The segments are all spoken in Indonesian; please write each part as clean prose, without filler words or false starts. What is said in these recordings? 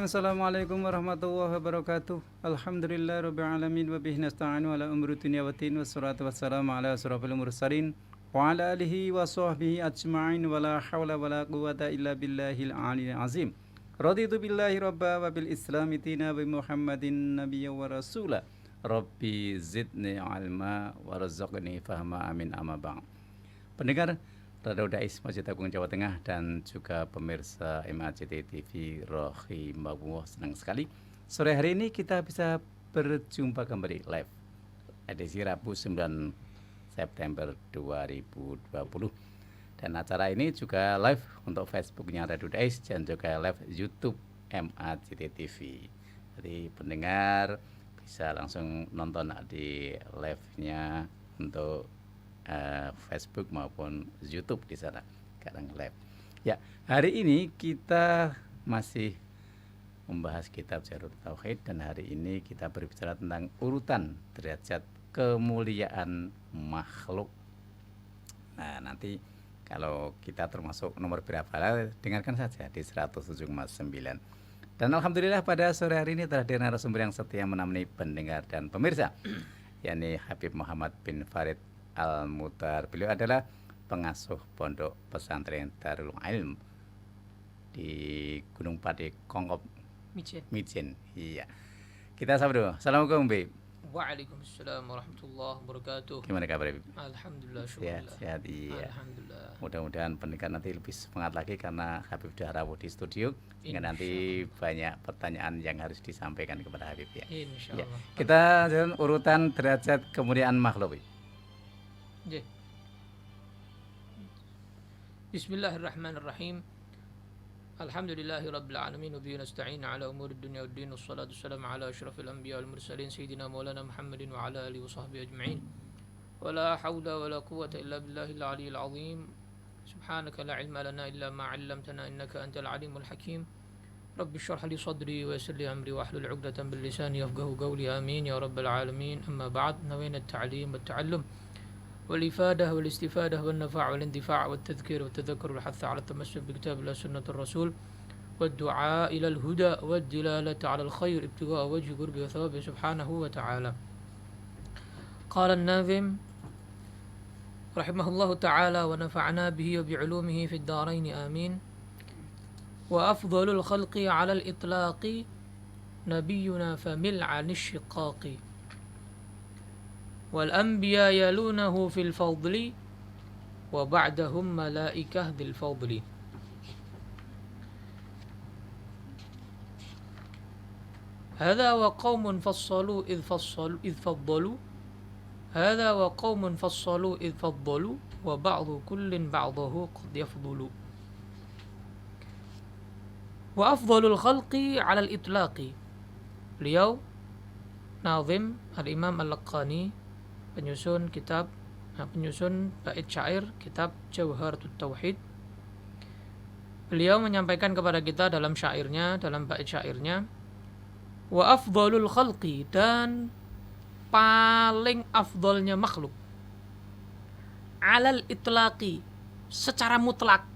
Assalamualaikum warahmatullahi wabarakatuh. Alhamdulillah rabbil alamin wa bihi nasta'inu ala umuri dunya waddin wassalatu wassalamu ala asrofil mursalin wa ala alihi wa sahbihi ajma'in wa la hawla wa la quwwata illa billahil aliyyil azim. Raditu billahi rabba wa bil islami tina wa Muhammadin nabiyya wa rasula. Rabbi zidni ilma warzuqni fahma amin amma ba'd. Pendengar Radio Dais Masjid Agung Jawa Tengah dan juga pemirsa MACT TV rahimahullah, senang sekali sore hari ini kita bisa berjumpa kembali live edisi Rabu 9 September 2020, dan acara ini juga live untuk Facebooknya Radio Dais dan juga live YouTube MACT TV. Jadi pendengar bisa langsung nonton di live-nya untuk Facebook maupun YouTube di sana sekarang live. Ya, hari ini kita masih membahas kitab Syahrul Tauhid dan hari ini kita berbicara tentang urutan derajat kemuliaan makhluk. Nah, nanti kalau kita termasuk nomor berapa, dengarkan saja di 107,9. Dan alhamdulillah pada sore hari ini telah hadir narasumber yang setia menemani pendengar dan pemirsa, yakni Habib Muhammad bin Farid Al-Mutar. Beliau adalah pengasuh pondok pesantren Darul Ilm di Gunung Pati, Kongkop, Mijen. Iya. Kita sapa dulu. Assalamualaikum, Bib. Waalaikumsalam warahmatullahi wabarakatuh. Gimana kabar, Bib? Alhamdulillah, sehat. Iya. Alhamdulillah. Mudah-mudahan pendengar nanti lebih semangat lagi karena Habib sudah rawuh di studio, sehingga nanti banyak pertanyaan yang harus disampaikan kepada Habib ya. Insyaallah. Ya. Kita jalan urutan derajat kemuliaan makhluk. Bismillahirrahmanirrahim. Alhamdulillahi rabbil alamin wa bihi nasta'in ala umuri dunya waddin wassalatu wassalamu ala asyrafil anbiya wal mursalin sayyidina maulana Muhammadin wa ala alihi wa sahbihi ajma'in. Wa la hawla wa la quwwata illa billahil aliyyil azim. Subhanaka la ilma lana illa ma 'allamtana innaka antal alimul hakim. Rabbi shrah li sadri wa yassir li amri wa hlul 'uqdatam bil lisani yafqahu qawli. Amin ya rabbal alamin. Amma ba'd. Nawayna at-ta'lim wa at-ta'allum والإفادة والاستفادة والنفع والاندفاع والتذكير والتذكر والحث على التمسك بكتاب الله سنة الرسول والدعاء إلى الهدى والدلالة على الخير ابتغاء وجه قربه وثوابه سبحانه وتعالى. قال الناظم رحمه الله تعالى ونفعنا به وبعلومه في الدارين آمين. وأفضل الخلق على الإطلاق نبينا فمل عن الشقاق والأنبياء يلونه في الفضل وبعدهم ملائكة ذي الفضل. هذا وقوم فصلوا إذ فضلوا هذا وقوم فصلوا إذ فضلوا وبعض كل بعضه قد يفضل. وأفضل الخلق على الإطلاق. Beliau Nazim Al-Imam Al-Laqani, penyusun bait syair kitab Jawharatut Tauhid. Beliau menyampaikan kepada kita dalam bait syairnya, wa afdalul khalqi, dan paling afdalnya makhluk, alal itlaqi, secara mutlak,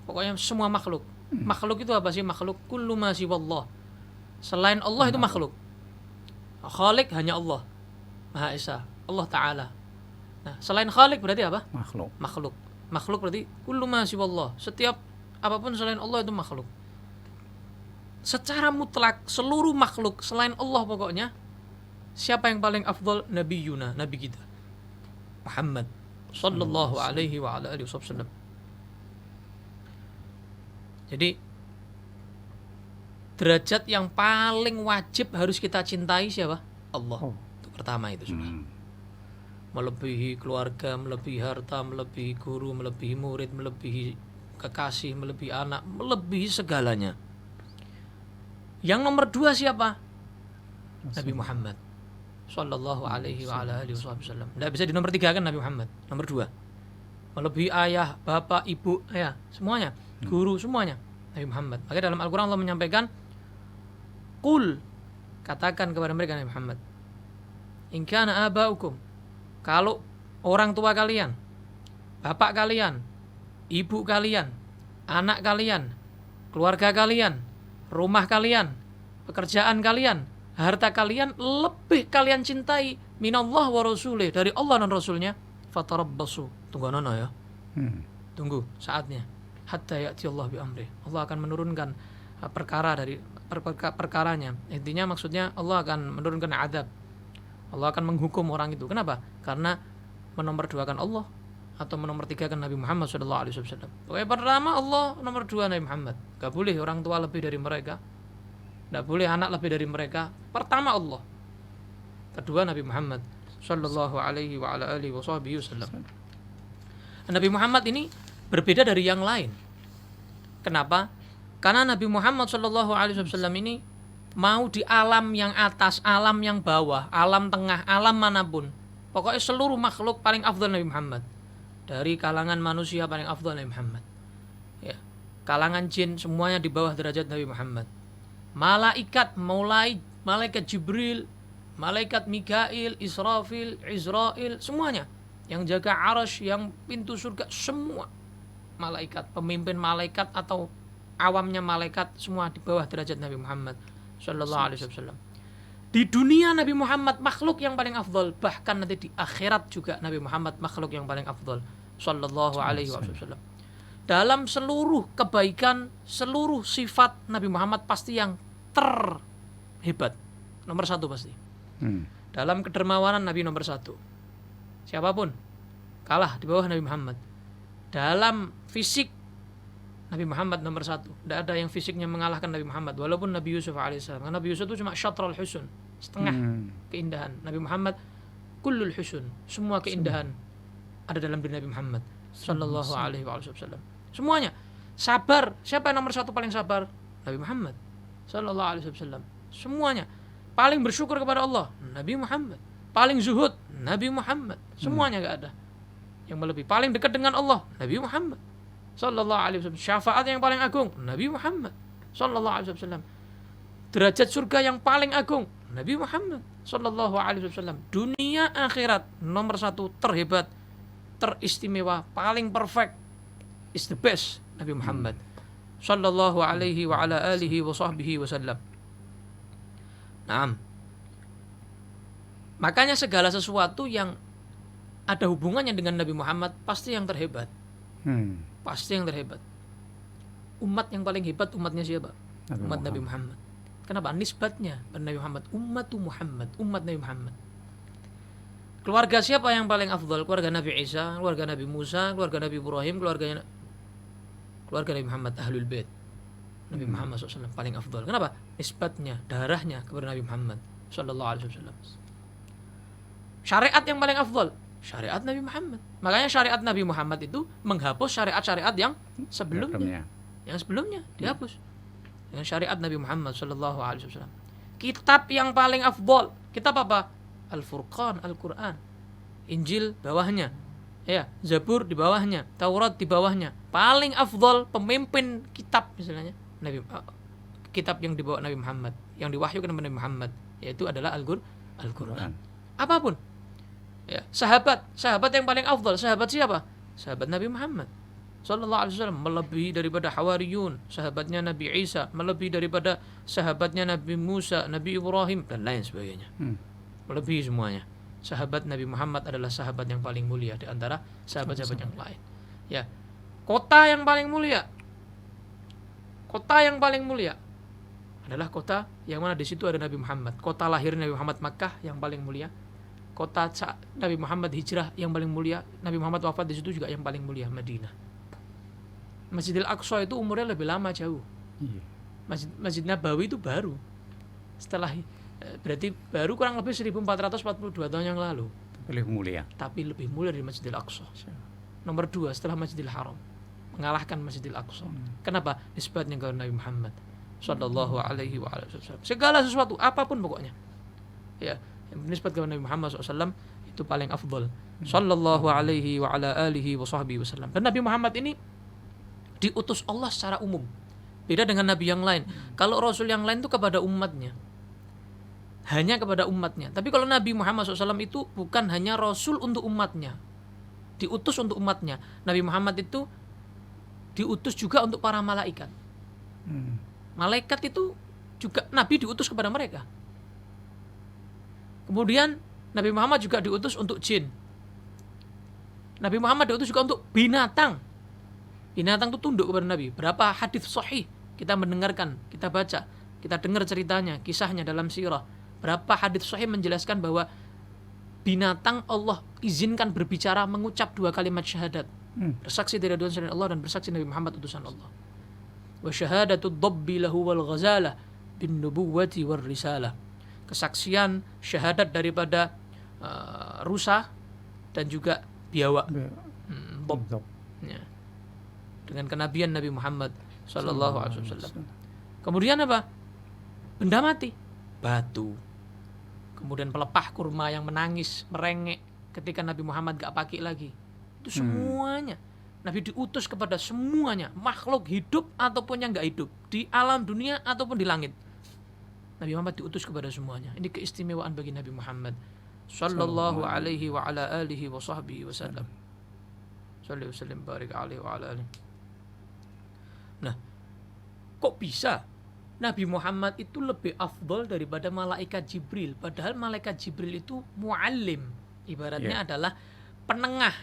pokoknya semua makhluk. Makhluk itu apa sih? Makhluk kullu ma siwallah, selain Allah itu makhluk. Khalik hanya Allah Maha Esa, Allah Ta'ala. Nah, selain Khalik berarti apa? Makhluk berarti kullu ma siwallah, setiap apapun selain Allah itu makhluk. Secara mutlak seluruh makhluk selain Allah pokoknya. Siapa yang paling afdal? Nabiyuna, nabi kita Muhammad sallallahu alaihi wa ala alihi wasallam. Jadi derajat yang paling wajib harus kita cintai siapa? Allah. Itu pertama itu sudah. Melebihi keluarga, melebihi harta, melebihi guru, melebihi murid, melebihi kekasih, melebihi anak, melebihi segalanya. Yang nomor dua siapa? Nabi Muhammad sallallahu alaihi wa ala alihi wasallam. Tidak bisa di nomor tiga kan Nabi Muhammad. Nomor dua. Melebihi ayah, bapak, ibu, ya, semuanya. Guru, semuanya. Nabi Muhammad. Maka dalam Al-Quran Allah menyampaikan, Qul, katakan kepada mereka Nabi Muhammad, in kana abaukum, kalau orang tua kalian, bapak kalian, ibu kalian, anak kalian, keluarga kalian, rumah kalian, pekerjaan kalian, harta kalian lebih kalian cintai minallah wa rasulih, dari Allah dan Rasulnya, fatarabbasu, tunggu nono ya, tunggu saatnya, hatta ya'ti Allah bi amri, Allah akan menurunkan perkara dari perkaranya. Intinya maksudnya Allah akan menurunkan azab, Allah akan menghukum orang itu. Kenapa? Karena menomorduakan Allah atau menomortigakan Nabi Muhammad SAW. Pokoknya pertama Allah, nomor dua Nabi Muhammad. Gak boleh orang tua lebih dari mereka, gak boleh anak lebih dari mereka. Pertama Allah, kedua Nabi Muhammad Sallallahu alaihi wa ala alihi wasallam. Nabi Muhammad ini berbeda dari yang lain. Kenapa? Karena Nabi Muhammad Sallallahu alaihi wasallam ini mau di alam yang atas, alam yang bawah, alam tengah, alam manapun, pokoknya seluruh makhluk paling afdal Nabi Muhammad. Dari kalangan manusia paling afdal Nabi Muhammad, ya. Kalangan jin semuanya di bawah derajat Nabi Muhammad. Malaikat, mulai malaikat Jibril, malaikat Mikail, Israfil, Izrail, semuanya yang jaga arasy, yang pintu surga, semua malaikat, pemimpin malaikat atau awamnya malaikat, semua di bawah derajat Nabi Muhammad Sallallahu alaihi wasallam. Di dunia Nabi Muhammad makhluk yang paling afdal, bahkan nanti di akhirat juga Nabi Muhammad makhluk yang paling afdal Sallallahu alaihi wasallam. Dalam seluruh kebaikan, seluruh sifat Nabi Muhammad pasti yang terhebat, nomor satu pasti. Dalam kedermawanan Nabi nomor satu, siapapun kalah di bawah Nabi Muhammad. Dalam fisik Nabi Muhammad nomor satu, tidak ada yang fisiknya mengalahkan Nabi Muhammad, walaupun Nabi Yusuf alaihissalam. Karena Nabi Yusuf itu cuma syatrul husun, setengah keindahan. Nabi Muhammad kullul husun, semua keindahan ada dalam diri Nabi Muhammad Sallallahu alaihi wasallam. Semuanya. Sabar, siapa yang nomor satu paling sabar? Nabi Muhammad Sallallahu alaihi wasallam. Semuanya. Paling bersyukur kepada Allah, Nabi Muhammad. Paling zuhud, Nabi Muhammad. Semuanya gak ada yang melebihi. Paling dekat dengan Allah, Nabi Muhammad Sallallahu alaihi wasallam. Syafaat yang paling agung, Nabi Muhammad Sallallahu alaihi wasallam. Derajat surga yang paling agung, Nabi Muhammad Sallallahu alaihi wasallam. Dunia akhirat nomor satu, terhebat, teristimewa, paling perfect, is the best, Nabi Muhammad Sallallahu alaihi wa ala alihi wa sahbihi wasallam. Naam. Makanya segala sesuatu yang ada hubungannya dengan Nabi Muhammad pasti yang terhebat. Pasti yang terhebat. Umat yang paling hebat umatnya siapa? Umat Nabi Muhammad. Kenapa? Nisbatnya pada Nabi Muhammad. Ummatu Muhammad, umat Nabi Muhammad. Keluarga siapa yang paling afdal? Keluarga Nabi Isa, keluarga Nabi Musa, keluarga Nabi Ibrahim, keluarga Nabi Muhammad, Ahlul Bait. Nabi Muhammad SAW paling afdal. Kenapa? Nisbatnya, darahnya kepada Nabi Muhammad Sallallahu alaihi wasallam. Syariat yang paling afdal, syariat Nabi Muhammad. Makanya syariat Nabi Muhammad itu menghapus syariat-syariat yang sebelumnya. Yang sebelumnya dihapus dengan syariat Nabi Muhammad Sallallahu alaihi wasallam. Kitab yang paling afdal, kitab apa? Al-Furqan, Al-Quran. Injil bawahnya, ya, Zabur di bawahnya, Taurat di bawahnya. Paling afdal pemimpin kitab misalnya Nabi, kitab yang dibawa Nabi Muhammad, yang diwahyukan kepada Nabi Muhammad, yaitu adalah Al-Quran. Apapun. Ya, sahabat yang paling afdal, sahabat siapa? Sahabat Nabi Muhammad Sallallahu alaihi wasallam, melebihi daripada Hawariyun, sahabatnya Nabi Isa, melebihi daripada sahabatnya Nabi Musa, Nabi Ibrahim, dan lain sebagainya. Melebihi semuanya. Sahabat Nabi Muhammad adalah sahabat yang paling mulia di antara sahabat-sahabat yang lain. Ya. Kota yang paling mulia adalah kota yang mana di situ ada Nabi Muhammad. Kota lahir Nabi Muhammad, Makkah, yang paling mulia. Kota Nabi Muhammad hijrah yang paling mulia. Nabi Muhammad wafat di situ juga yang paling mulia, Madinah. Masjidil Aqsa itu umurnya lebih lama jauh. Masjid Nabawi itu baru. Setelah berarti baru kurang lebih 1442 tahun yang lalu. Tapi lebih mulia dari Masjidil Aqsa. Nomor 2 setelah Masjidil Haram. Mengalahkan Masjidil Aqsa. Kenapa? Nisbatnya ke Nabi Muhammad Sallallahu alaihi wasallam. Segala sesuatu, apapun pokoknya, ya, yang nisbat ke Nabi Muhammad SAW itu paling afdal. Sallallahu alaihi wa ala alihi wa sahbihi wasallam. Dan Nabi Muhammad ini diutus Allah secara umum. Beda dengan Nabi yang lain. Kalau Rasul yang lain itu kepada umatnya, hanya kepada umatnya. Tapi kalau Nabi Muhammad SAW itu bukan hanya Rasul untuk umatnya, diutus untuk umatnya. Nabi Muhammad itu diutus juga untuk para malaikat. Malaikat itu juga Nabi diutus kepada mereka. Kemudian Nabi Muhammad juga diutus untuk jin. Nabi Muhammad diutus juga untuk binatang. Binatang itu tunduk kepada Nabi. Berapa hadis sahih kita mendengarkan, kita baca, kita dengar ceritanya, kisahnya dalam sirah. Berapa hadis sahih menjelaskan bahwa binatang Allah izinkan berbicara, mengucap 2 kalimat syahadat. Bersaksi dari Tuhan selain Allah dan bersaksi Nabi Muhammad utusan Allah. Wa syahadatud dabbi lahu wal ghazalah bin nubuwwati war risalah. Kesaksian syahadat daripada rusa dan juga biawak. Bob. Ya. Dengan kenabian Nabi Muhammad sallallahu alaihi wasallam. Kemudian apa? Benda mati, batu. Kemudian pelepah kurma yang menangis, merengek ketika Nabi Muhammad gak pakai lagi. Itu semuanya Nabi diutus kepada semuanya, makhluk hidup ataupun yang gak hidup, di alam dunia ataupun di langit. Nabi Muhammad diutus kepada semuanya. Ini keistimewaan bagi Nabi Muhammad sallallahu alaihi wa ala alihi wa sahbihi wasallam. Sallallahu alaihi wasallam barik alaihi wa ala alihi. Nah, kok bisa Nabi Muhammad itu lebih afdol daripada malaikat Jibril? Padahal malaikat Jibril itu muallim, ibaratnya adalah penengah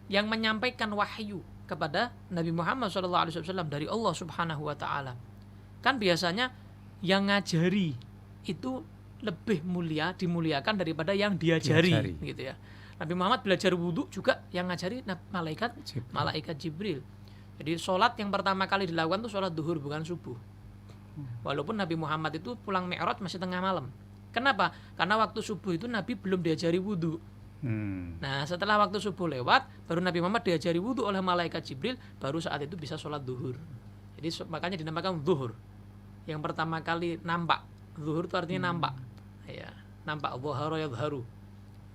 yang menyampaikan wahyu kepada Nabi Muhammad SAW dari Allah Subhanahu wa Ta'ala. Kan biasanya yang ngajari itu lebih mulia, dimuliakan daripada yang diajari. Gitu ya. Nabi Muhammad belajar wudhu juga yang ngajari malaikat Jibril. Jadi sholat yang pertama kali dilakukan itu sholat duhur, bukan subuh. Walaupun Nabi Muhammad itu pulang Mi'raj masih tengah malam. Kenapa? Karena waktu subuh itu Nabi belum diajari wudhu. Nah, setelah waktu subuh lewat, baru Nabi Muhammad diajari wudhu oleh malaikat Jibril, baru saat itu bisa sholat duhur. Jadi makanya dinamakan zuhur. Yang pertama kali nampak. Zuhur itu artinya nampak. Ya, nampak, dhuhara yadhharu.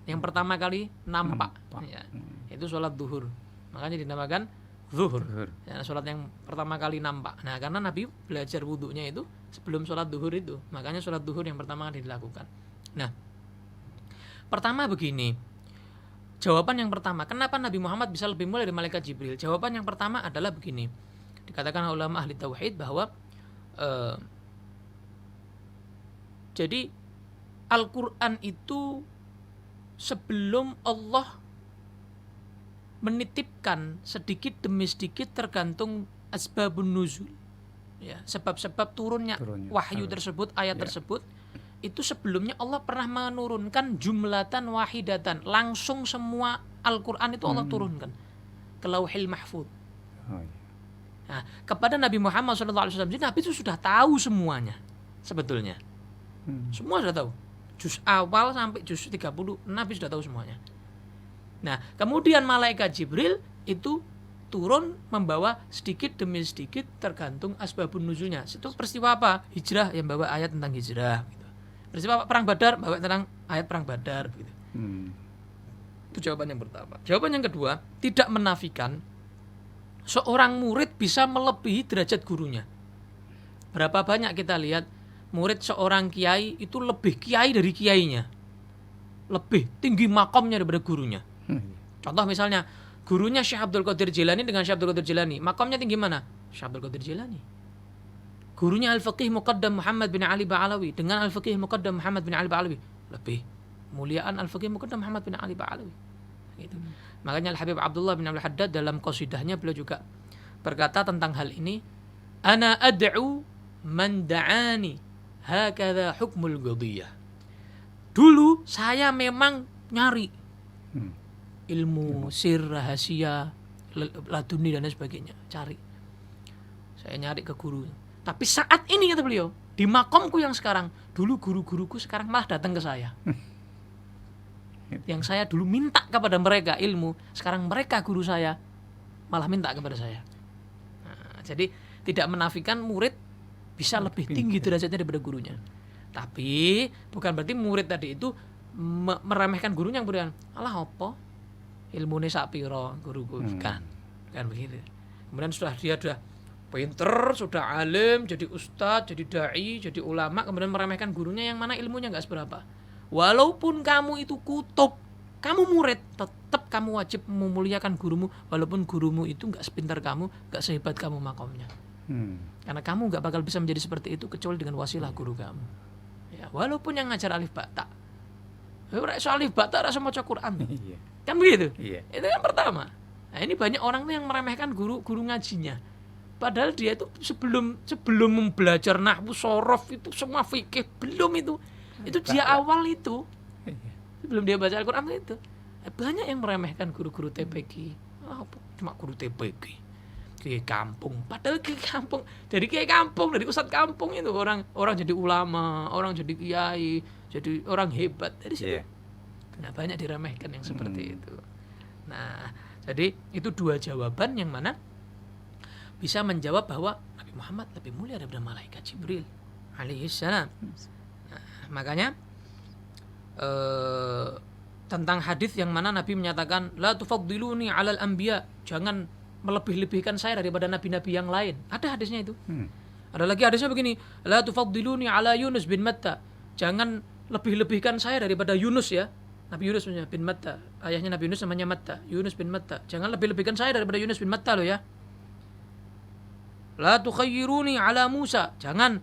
Yang pertama kali nampak. Ya, itu sholat duhur. Makanya dinamakan zuhur. Ya, sholat yang pertama kali nampak. Nah, karena Nabi belajar wudhunya itu sebelum sholat duhur itu, makanya sholat duhur yang pertama kali dilakukan. Nah, pertama begini, jawaban yang pertama, kenapa Nabi Muhammad bisa lebih mulia dari malaikat Jibril? Jawaban yang pertama adalah begini, dikatakan ulama ahli tauhid bahwa jadi Al-Quran itu sebelum Allah menitipkan sedikit demi sedikit tergantung asbabun nuzul, ya, sebab-sebab turunnya wahyu tersebut, ayat tersebut, itu sebelumnya Allah pernah menurunkan jumlatan wahidatan, langsung semua Al-Quran itu Allah turunkan ke Lauhil Mahfuz. Nah, kepada Nabi Muhammad SAW, jadi Nabi itu sudah tahu semuanya sebetulnya. Semua sudah tahu. Juz awal sampai juz 30 Nabi sudah tahu semuanya. Nah, kemudian malaikat Jibril itu turun membawa sedikit demi sedikit tergantung asbabun nuzulnya. Itu peristiwa apa? Hijrah yang bawa ayat tentang hijrah gitu. Peristiwa perang Badar bawa tentang ayat perang Badar gitu. Itu jawaban yang pertama. Jawaban yang kedua, tidak menafikan seorang murid bisa melebihi derajat gurunya. Berapa banyak kita lihat murid seorang kiai itu lebih kiai dari kiainya, lebih tinggi makomnya daripada gurunya. Contoh misalnya gurunya Syekh Abdul Qadir Jilani dengan Syekh Abdul Qadir Jilani, makomnya tinggi mana? Syekh Abdul Qadir Jilani. Gurunya Al-Faqih Muqaddam Muhammad bin Ali Ba'alawi dengan Al-Faqih Muqaddam Muhammad bin Ali Ba'alawi, lebih muliaan Al-Faqih Muqaddam Muhammad bin Ali Ba'alawi. Gitu. Makanya Al-Habib Abdullah bin Abdul Haddad dalam qasidahnya beliau juga berkata tentang hal ini, ana ad'u man da'ani hakadha hukmul qadiyah. Dulu saya memang nyari ilmu sir, rahasia, laduni dan sebagainya, cari. Saya nyari ke guru. Tapi saat ini kata beliau, di makomku yang sekarang, dulu guru-guruku sekarang malah datang ke saya. Yang saya dulu minta kepada mereka ilmu, sekarang mereka guru saya malah minta kepada saya. Nah, jadi tidak menafikan murid bisa lebih tinggi derajatnya daripada gurunya. Tapi bukan berarti murid tadi itu meremehkan gurunya yang berikan. Alah apa? Ilmune sak pira guruku, kan begitu. Kemudian dia sudah pinter, sudah alim, jadi ustadz, jadi dai, jadi ulama, kemudian meremehkan gurunya yang mana ilmunya enggak seberapa. Walaupun kamu itu kutub, kamu murid, tetap kamu wajib memuliakan gurumu, walaupun gurumu itu enggak sepintar kamu, enggak sehebat kamu makomnya. Karena kamu nggak bakal bisa menjadi seperti itu kecuali dengan wasilah guru kamu. Ya, walaupun yang ngajar alif ba ta. Soal alif ba ta rasa maca Quran. Kan begitu? Itu yang pertama. Nah, ini banyak orang yang meremehkan guru ngajinya. Padahal dia itu sebelum belajar nahwu, shorof itu semua fikih belum itu. Itu dia awal itu. Sebelum dia baca Al-Qur'an itu. Banyak yang meremehkan guru-guru TPG. Cuma guru TPG. Kiai kampung. Padahal kiai kampung, dari kiai kampung, dari ustadz kampung itu orang jadi ulama, orang jadi kiai, jadi orang hebat dari situ. Nah, banyak diremehkan yang seperti itu. Nah, jadi itu dua jawaban yang mana bisa menjawab bahwa Nabi Muhammad lebih mulia daripada malaikat Jibril alaihissalam. Nah, makanya tentang hadis yang mana Nabi menyatakan la tufaddiluni 'alal anbiya, jangan melebih-lebihkan saya daripada nabi-nabi yang lain. Ada hadisnya itu. Ada lagi hadisnya begini, la tufaddiluni 'ala Yunus bin Matta, jangan lebih-lebihkan saya daripada Yunus ya. Nabi Yunus bin Matta, ayahnya Nabi Yunus namanya Matta, Yunus bin Matta. Jangan lebih-lebihkan saya daripada Yunus bin Matta loh ya. La tukhayyiruni 'ala Musa, jangan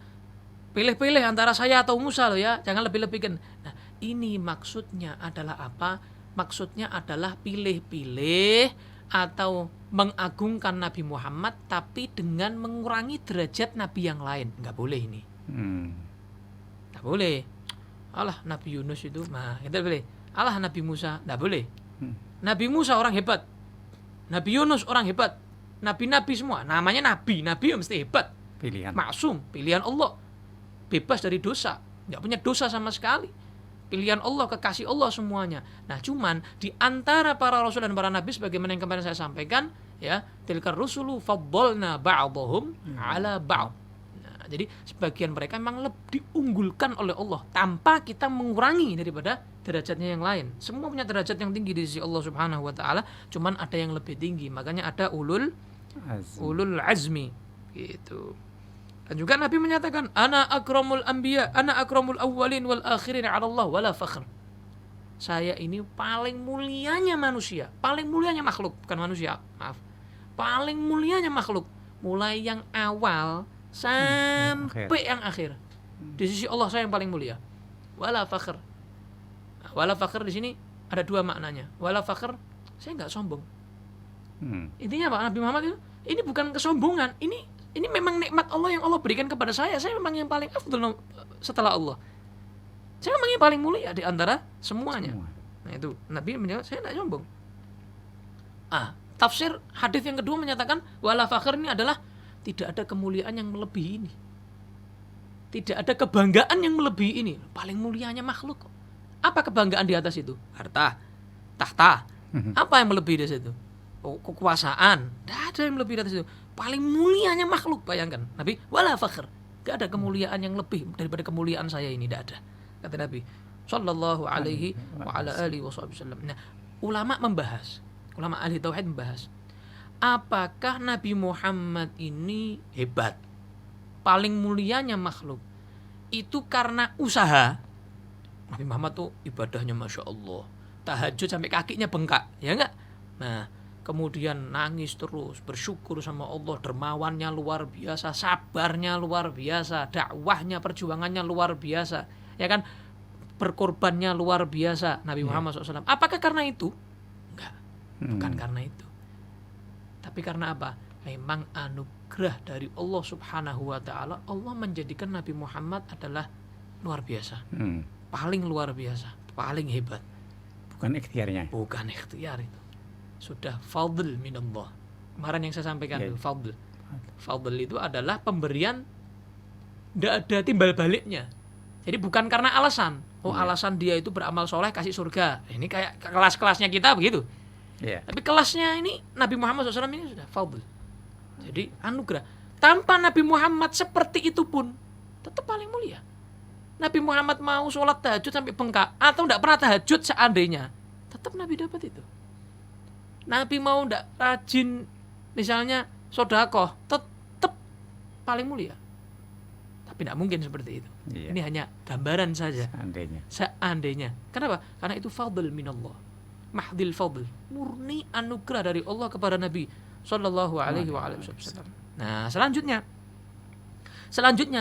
pilih-pilih antara saya atau Musa loh ya. Jangan lebih-lebihkan. Nah, ini maksudnya adalah apa? Maksudnya adalah pilih-pilih atau mengagungkan Nabi Muhammad tapi dengan mengurangi derajat Nabi yang lain. Enggak boleh ini. Enggak boleh. Alah Nabi Yunus itu, nah kita boleh. Alah Nabi Musa, enggak boleh. Nabi Musa orang hebat. Nabi Yunus orang hebat. Nabi-nabi semua, namanya nabi mesti hebat. Pilihan. Maksum, pilihan Allah. Bebas dari dosa, enggak punya dosa sama sekali. Pilihan Allah, kekasih Allah semuanya. Nah, cuman di antara para rasul dan para nabi sebagaimana yang kemarin saya sampaikan, ya, tilkar rusulu faddalna ba'dhum 'ala ba'd. Nah, jadi sebagian mereka memang lebih diunggulkan oleh Allah tanpa kita mengurangi daripada derajatnya yang lain. Semua punya derajat yang tinggi di sisi Allah Subhanahu wa taala, cuman ada yang lebih tinggi. Makanya ada ulul azmi gitu. Dan juga Nabi menyatakan ana akramul anbiya, ana akramul awwalin wal akhirin 'ala Allah wala fakhr. Saya ini paling mulianya manusia, paling mulianya makhluk, bukan manusia, maaf. Paling mulianya makhluk, mulai yang awal sampai yang akhir. Di sisi Allah saya yang paling mulia. Wala fakhr. Nah, wala fakhr di sini ada dua maknanya. Wala fakhr, saya enggak sombong. Intinya Pak Nabi Muhammad itu ini bukan kesombongan, ini memang nikmat Allah yang Allah berikan kepada saya. Saya memang yang paling afdal setelah Allah. Saya memang yang paling mulia di antara semuanya. Nah itu Nabi menjawab, saya tidak sombong. Tafsir hadis yang kedua menyatakan wala fakhr ini adalah tidak ada kemuliaan yang melebihi ini. Tidak ada kebanggaan yang melebihi ini. Paling mulianya makhluk. Apa kebanggaan di atas itu? Harta, tahta. Apa yang melebihi dari situ? Kekuasaan. Tidak ada yang melebihi dari situ. Paling mulianya makhluk, bayangkan. Nabi, wala fakhr. Gak ada kemuliaan yang lebih daripada kemuliaan saya ini, tidak ada. Kata Nabi sallallahu alaihi wa ala alihi wasallam. Nah, ulama ahli tauhid membahas, apakah Nabi Muhammad ini hebat, paling mulianya makhluk itu karena usaha? Nabi Muhammad tuh ibadahnya masya Allah, tahajud sampai kakinya bengkak, ya enggak? Nah, kemudian nangis terus, bersyukur sama Allah, dermawannya luar biasa, sabarnya luar biasa, dakwahnya, perjuangannya luar biasa, ya kan, berkorbannya luar biasa Nabi Muhammad SAW. Apakah karena itu? Enggak, bukan karena itu. Tapi karena apa? Memang anugerah dari Allah Subhanahu wa ta'ala, Allah menjadikan Nabi Muhammad adalah luar biasa, paling luar biasa, paling hebat. Bukan ikhtiarnya. Bukan ikhtiar itu. Sudah fadl minallah. Kemarin yang saya sampaikan itu fadl. Fadl itu adalah pemberian, tidak ada timbal baliknya. Jadi bukan karena alasan. Alasan dia itu beramal soleh kasih surga. Ini kayak kelas-kelasnya kita begitu. Tapi kelasnya ini Nabi Muhammad SAW ini sudah fadl. Jadi anugerah. Tanpa Nabi Muhammad seperti itu pun tetap paling mulia. Nabi Muhammad mau sholat tahajud sampai bengkak atau tidak pernah tahajud seandainya, tetap Nabi dapat itu. Nabi mau tidak rajin misalnya sodakoh, tetap paling mulia. Tapi tidak mungkin seperti itu. Ini hanya gambaran saja. Seandainya. Kenapa? Karena itu fadl minallah, mahdil fadl, murni anugerah dari Allah kepada Nabi sallallahu alaihi wasallam. Nah, selanjutnya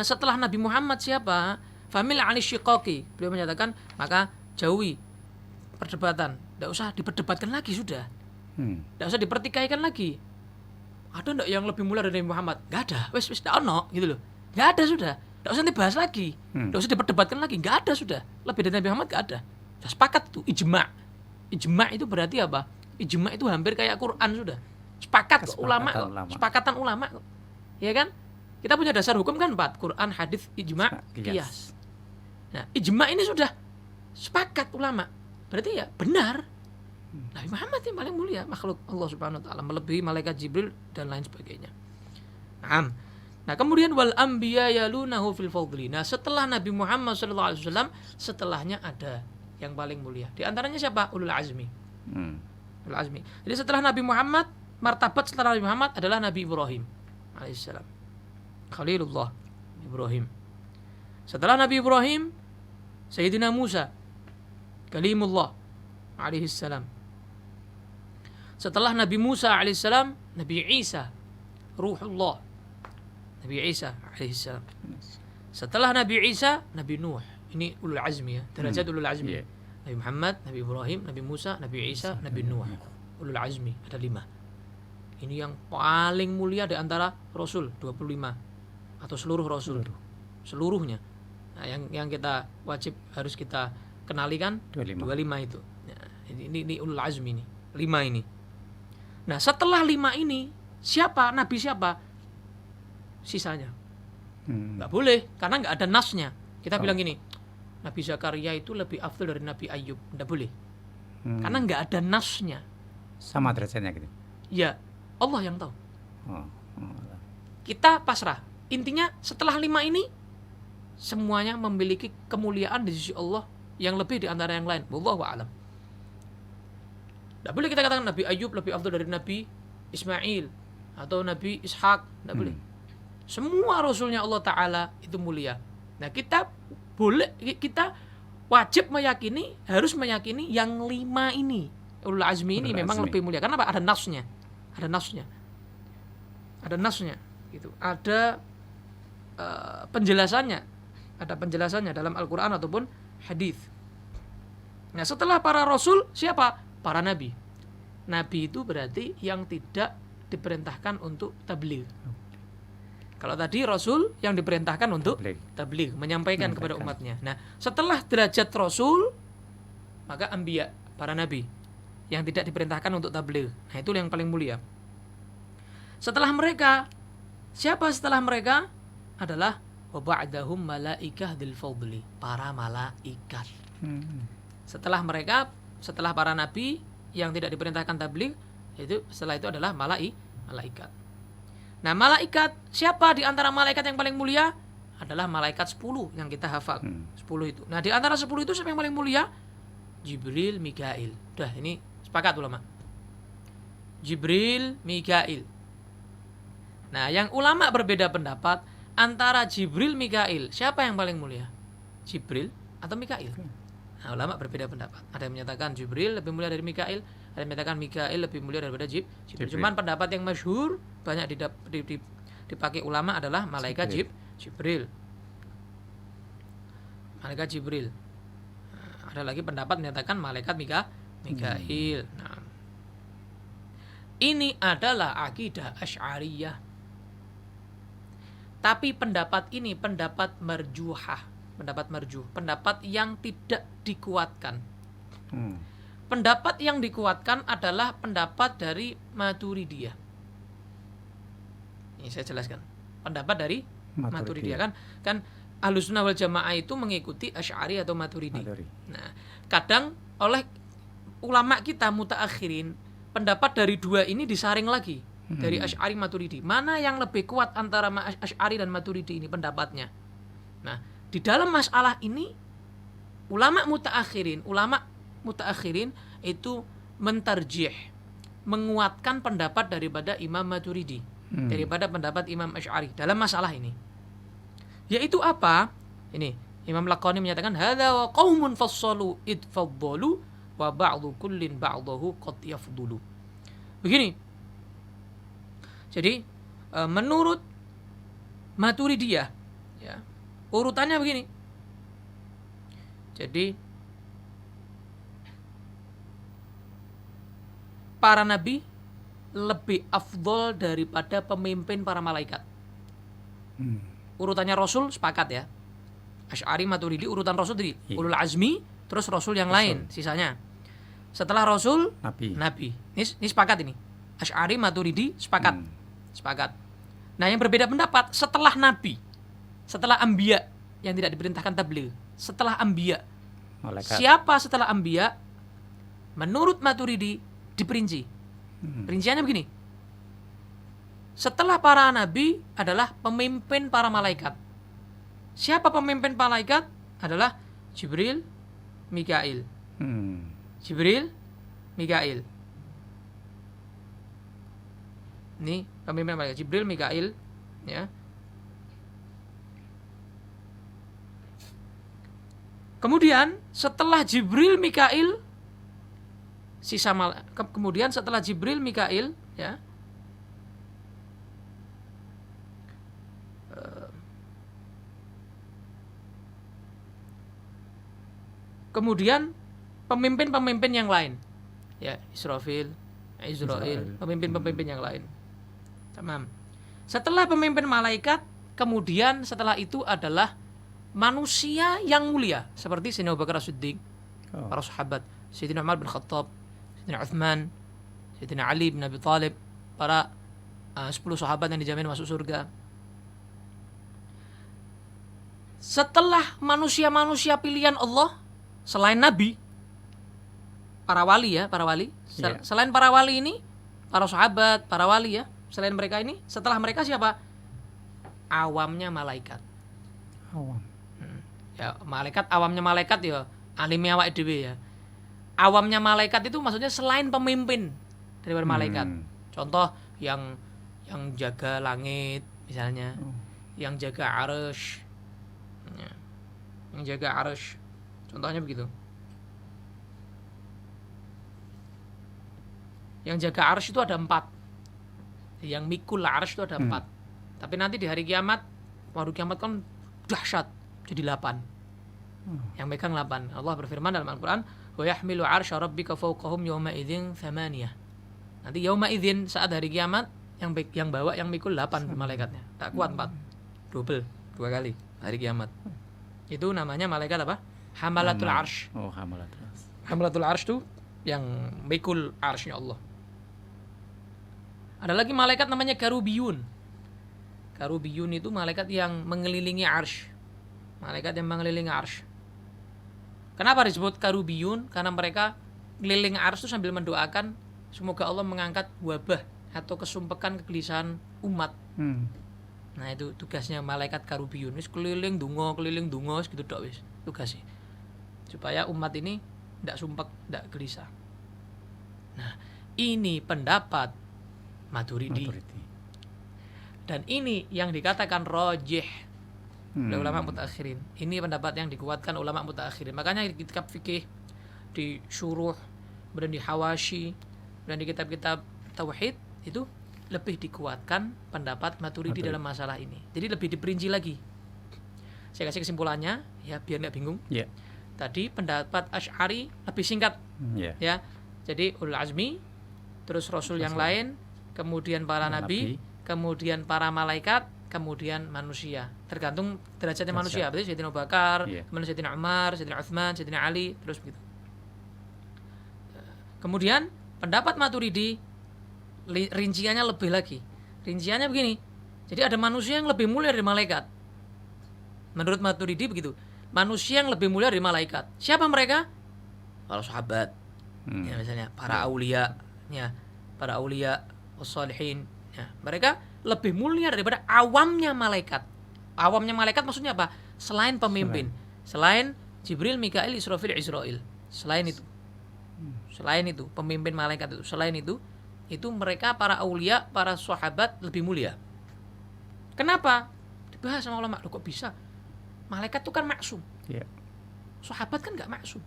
setelah Nabi Muhammad siapa? Famil Ali Syiqaqi. Beliau menyatakan, maka jauhi perdebatan. Tidak usah diperdebatkan lagi sudah. Tidak usah dipertikaikan lagi. Ada enggak yang lebih mulia dari Nabi Muhammad? Enggak ada. Wes enggak ono gitu loh. Enggak ada sudah. Enggak usah dibahas lagi. Enggak usah diperdebatkan lagi. Enggak ada sudah. Lebih dari Nabi Muhammad enggak ada. Sudah sepakat itu ijma'. Ijma' itu berarti apa? Ijma' itu hampir kayak Quran sudah. Sepakat ulama. Sepakatan ulama. Ya kan? Kita punya dasar hukum kan 4, Quran, hadis, ijma', qiyas. Nah, ijma' ini sudah sepakat ulama. Berarti ya benar. Nabi Muhammad yang paling mulia makhluk Allah Subhanahu wa taala, melebihi malaikat Jibril dan lain sebagainya. Nah, kemudian wal anbiya yalunahu fil fadli. Nah, setelah Nabi Muhammad sallallahu alaihi wasallam, setelahnya ada yang paling mulia. Di antaranya siapa? Ulul azmi. Ulul azmi. Jadi setelah Nabi Muhammad, martabat setelah Nabi Muhammad adalah Nabi Ibrahim alaihissalam. Khalilullah Ibrahim. Setelah Nabi Ibrahim, Sayyidina Musa Kalimullah alaihissalam. Setelah Nabi Musa alaihissalam, Nabi Isa Ruhullah, Nabi Isa alaihissalam. Setelah Nabi Isa, Nabi Nuh. Ini ulul azmi ya, derajat ulul azmi. Nabi Muhammad, Nabi Ibrahim, Nabi Musa, Nabi Isa, Nabi Nuh. Ulul azmi ada 5. Ini yang paling mulia di antara Rasul 25 atau seluruh Rasul, seluruhnya. Nah, yang kita wajib harus kita kenali kan 25 itu. Nah, ini ulul azmi ini, 5 ini. Nah, setelah 5 ini siapa? Nabi siapa? Sisanya nggak boleh karena nggak ada nasnya. Kita bilang gini, Nabi Zakaria itu lebih afdal dari Nabi Ayub, nggak boleh karena nggak ada nasnya. Sama derajatnya gitu. Ya, Allah yang tahu. Kita pasrah. Intinya setelah 5 ini semuanya memiliki kemuliaan di sisi Allah yang lebih di antara yang lain. Wallahu a'lam. Tidak boleh kita katakan Nabi Ayub lebih afdal dari Nabi Ismail atau Nabi Ishak. Tidak boleh. Semua Rasulnya Allah Ta'ala itu mulia. Nah, kita wajib meyakini, harus meyakini yang 5 ini. Ulul azmi ini memang lebih mulia. Karena apa? Ada nasnya. Ada nasnya. Gitu. Ada penjelasannya. Ada penjelasannya dalam Al-Quran ataupun hadis. Nah, setelah para Rasul, siapa? Para Nabi. Nabi itu berarti yang tidak diperintahkan untuk tabligh. Kalau tadi Rasul yang diperintahkan untuk tabligh, menyampaikan kepada umatnya. Nah, setelah derajat Rasul, maka anbiya, para Nabi, yang tidak diperintahkan untuk tabligh. Nah, itu yang paling mulia. Setelah mereka, siapa setelah mereka? Adalah wa ba'dahum malaikah dzil fadli, para malaikat. Setelah mereka, setelah para nabi yang tidak diperintahkan tabligh, itu setelah itu adalah malaikat. Nah, malaikat, siapa di antara malaikat yang paling mulia? Adalah malaikat 10 yang kita hafal. 10 itu. Nah, di antara 10 itu siapa yang paling mulia? Jibril, Mikail. Udah, ini sepakat ulama. Jibril, Mikail. Nah, yang ulama berbeda pendapat antara Jibril, Mikail, siapa yang paling mulia? Jibril atau Mikail? Nah, ulama berbeda pendapat. Ada yang menyatakan Jibril lebih mulia dari Mikail, ada yang menyatakan Mikail lebih mulia daripada Jibril. Cuman pendapat yang masyhur banyak dipakai ulama adalah malaikat Jibril. Malaikat Jibril. Nah, ada lagi pendapat menyatakan malaikat Mikail. Nah, ini adalah akidah Asy'ariyah. Tapi pendapat ini pendapat marjuhah, pendapat yang tidak dikuatkan. Pendapat yang dikuatkan adalah pendapat dari Maturidiyah. Ini saya jelaskan. Pendapat dari Maturidiyah kan Ahlussunnah wal Jamaah itu mengikuti Asy'ari atau Maturidi. Nah, kadang oleh ulama kita mutaakhirin, pendapat dari 2 ini disaring lagi. Dari Asy'ari Maturidi. Mana yang lebih kuat antara Asy'ari dan Maturidi ini pendapatnya? Nah, di dalam masalah ini ulama mutaakhirin itu mentarjih, menguatkan pendapat daripada Imam Maturidi, daripada pendapat Imam Asy'ari dalam masalah ini. Yaitu apa? Ini Imam Laqani menyatakan hadza wa qaumun fassalu idfaddalu wa ba'dhu kullin ba'dahu qad yafdulu. Begini. Jadi menurut Maturidiyah, ya, urutannya begini. Jadi para nabi lebih afdol daripada pemimpin para malaikat. Urutannya Rasul sepakat ya. Asy'ari, Maturidi, urutan Rasul tadi. Ulul azmi, terus Rasul yang lain, sisanya. Setelah Rasul, Nabi. Ini sepakat ini. Asy'ari, Maturidi sepakat. Sepakat. Nah, yang berbeda pendapat setelah Nabi, setelah Anbiya yang tidak diperintahkan tabligh, setelah Anbiya. Siapa setelah Anbiya? Menurut Maturidi diperinci. Perinciannya begini. Setelah para nabi adalah pemimpin para malaikat. Siapa pemimpin malaikat? Adalah Jibril, Mikail. Jibril, Mikail. Ini pemimpin malaikat, Jibril, Mikail, ya. Kemudian setelah Jibril, Mikail, kemudian setelah Jibril, Mikail, ya, kemudian pemimpin-pemimpin yang lain, ya, Israfil, Izrail, pemimpin-pemimpin yang lain. Tamam. Setelah pemimpin malaikat, kemudian setelah itu adalah manusia yang mulia seperti Sayyidina Abu Bakar As-Siddiq, para sahabat, Sayyidina Umar bin Khattab, Sayyidina Uthman, Sayyidina Ali bin Abi Thalib, para 10 sahabat yang dijamin masuk surga. Setelah manusia-manusia pilihan Allah selain Nabi, para wali ya, para wali. Selain para wali ini, para sahabat, para wali ya, selain mereka ini, setelah mereka siapa? Awamnya malaikat. Ya, malaikat, awamnya malaikat ya, alimnya awake dhewe ya. Awamnya malaikat itu maksudnya selain pemimpin daripada malaikat. Contoh yang jaga langit misalnya, yang jaga arsy. Ya. Yang jaga arsy. Contohnya begitu. Yang jaga arsy itu ada 4. Yang mikul arsy itu ada 4. Tapi nanti di hari kiamat, waktu kiamat kan dahsyat, jadi 8. Yang megang 8. Allah berfirman dalam Al-Quran, wa yahmilu arsya rabbika fawqahum yawma idzin 8. Nanti yawma idzin, saat hari kiamat, yang bawa yang mikul 8 malaikatnya. Tak kuat 4. Double 2 kali hari kiamat. Itu namanya malaikat apa? Hamalatul arsy. Oh, hamalatul arsy. Hamalatul arsy itu yang mikul arsy Allah. Ada lagi malaikat namanya karubiyun. Karubiyun itu malaikat yang mengelilingi arsy. Malaikat yang mengelilingi arsy. Kenapa disebut karubiyun? Karena mereka keliling arsy itu sambil mendoakan semoga Allah mengangkat wabah atau kesumpekan kegelisahan umat. Nah, itu tugasnya malaikat karubiyun. Wis keliling donga gitu tok wis tugasnya. Supaya umat ini tidak sumpek, tidak gelisah. Nah, ini pendapat Maturidi. Dan ini yang dikatakan rajih oleh ulama mutaakhirin. Ini pendapat yang dikuatkan ulama mutaakhirin. Makanya di kitab fikih, di syuruh, kemudian di hawashi, dan di kitab-kitab tauhid itu lebih dikuatkan pendapat Maturidi dalam masalah ini. Jadi lebih diperinci lagi. Saya kasih kesimpulannya ya biar nggak bingung. Tadi pendapat Asy'ari lebih singkat. Ya. Jadi ulul azmi, terus rasul yang lain, kemudian para nabi, kemudian para malaikat, kemudian manusia. Tergantung derajatnya manusia. Berarti Sayyidina Abu Bakar, kemudian Sayyidina Umar, Sayyidina Uthman, Sayyidina Ali, terus begitu. Kemudian pendapat Maturidi rinciannya lebih lagi. Rinciannya begini. Jadi ada manusia yang lebih mulia dari malaikat. Menurut Maturidi begitu. Manusia yang lebih mulia dari malaikat. Siapa mereka? Para sahabat. Ya, misalnya para aulia, ya, para aulia wassalihin. Ya, mereka lebih mulia daripada awamnya malaikat. Awamnya malaikat maksudnya apa? Selain pemimpin. Selain Jibril, Mikail, Israfil, Izrail. Selain itu, pemimpin malaikat itu. Selain itu mereka para aulia, para sahabat lebih mulia. Kenapa? Dibahas sama ulama. Loh, kok bisa? Malaikat itu kan maksum. Sahabat kan enggak maksum.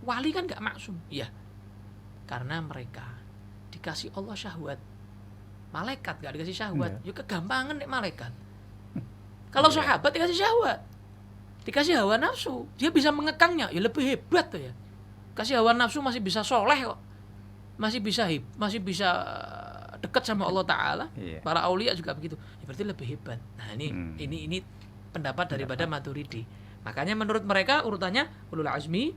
Wali kan enggak maksum. Iya. Karena mereka dikasih Allah syahwat. Malaikat gak dikasih syahwat, Iya. ya kegampangan nek malaikat. Kalau sahabat dikasih syahwat, dikasih hawa nafsu, dia bisa mengekangnya, ya lebih hebat tuh ya. Kasih hawa nafsu masih bisa soleh kok, masih bisa dekat sama Allah Taala. Iya. Para aulia juga begitu, ya berarti lebih hebat. Nah ini pendapat daripada Maturidi. Makanya menurut mereka urutannya ulul azmi,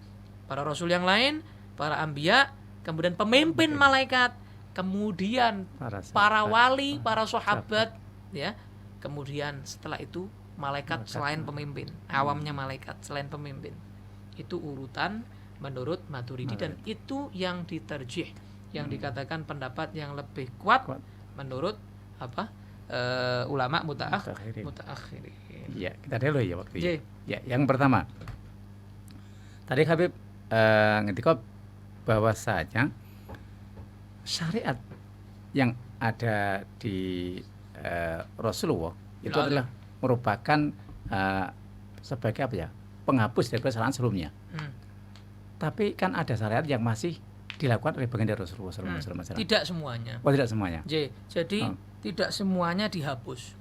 para rasul yang lain, para anbiya, kemudian pemimpin malaikat, kemudian para wali, para sahabat, ya. Kemudian setelah itu malaikat selain pemimpin, awamnya malaikat selain pemimpin. Itu urutan menurut Maturidi dan itu yang diterjih, yang dikatakan pendapat yang lebih kuat menurut ulama mutaakhirin. Iya, kita dulu ya waktu itu. Iya. Ya, yang pertama. Tadi Habib ngetika bahwasanya syariat yang ada di Rasulullah itu adalah merupakan sebagai apa ya? Penghapus dari kesalahan sebelumnya. Tapi kan ada syariat yang masih dilakukan oleh baginda Rasulullah SAW. Tidak semuanya. Oh, tidak semuanya. Jadi tidak semuanya dihapus.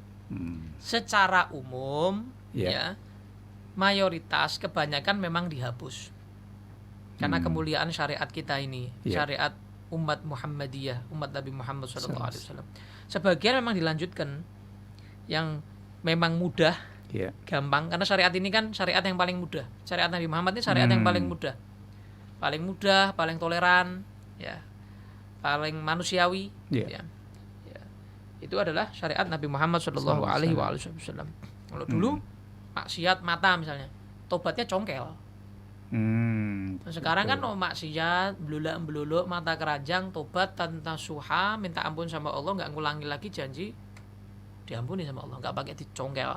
Secara umum ya mayoritas kebanyakan memang dihapus. Karena kemuliaan syariat kita ini, syariat umat Muhammadiyah, umat Nabi Muhammad SAW. Sebagian memang dilanjutkan yang memang mudah, gampang, karena syariat ini kan syariat yang paling mudah. Syariat Nabi Muhammad ini syariat yang paling mudah, paling toleran, ya, paling manusiawi, ya. Itu adalah syariat Nabi Muhammad SAW. Kalau dulu maksiat mata misalnya, tobatnya congkel. Sekarang kan maksiat, beluluk mata keranjang, tobat tanpa suha, minta ampun sama Allah, nggak ngulangi lagi, janji diampuni sama Allah, nggak pakai dicongkel.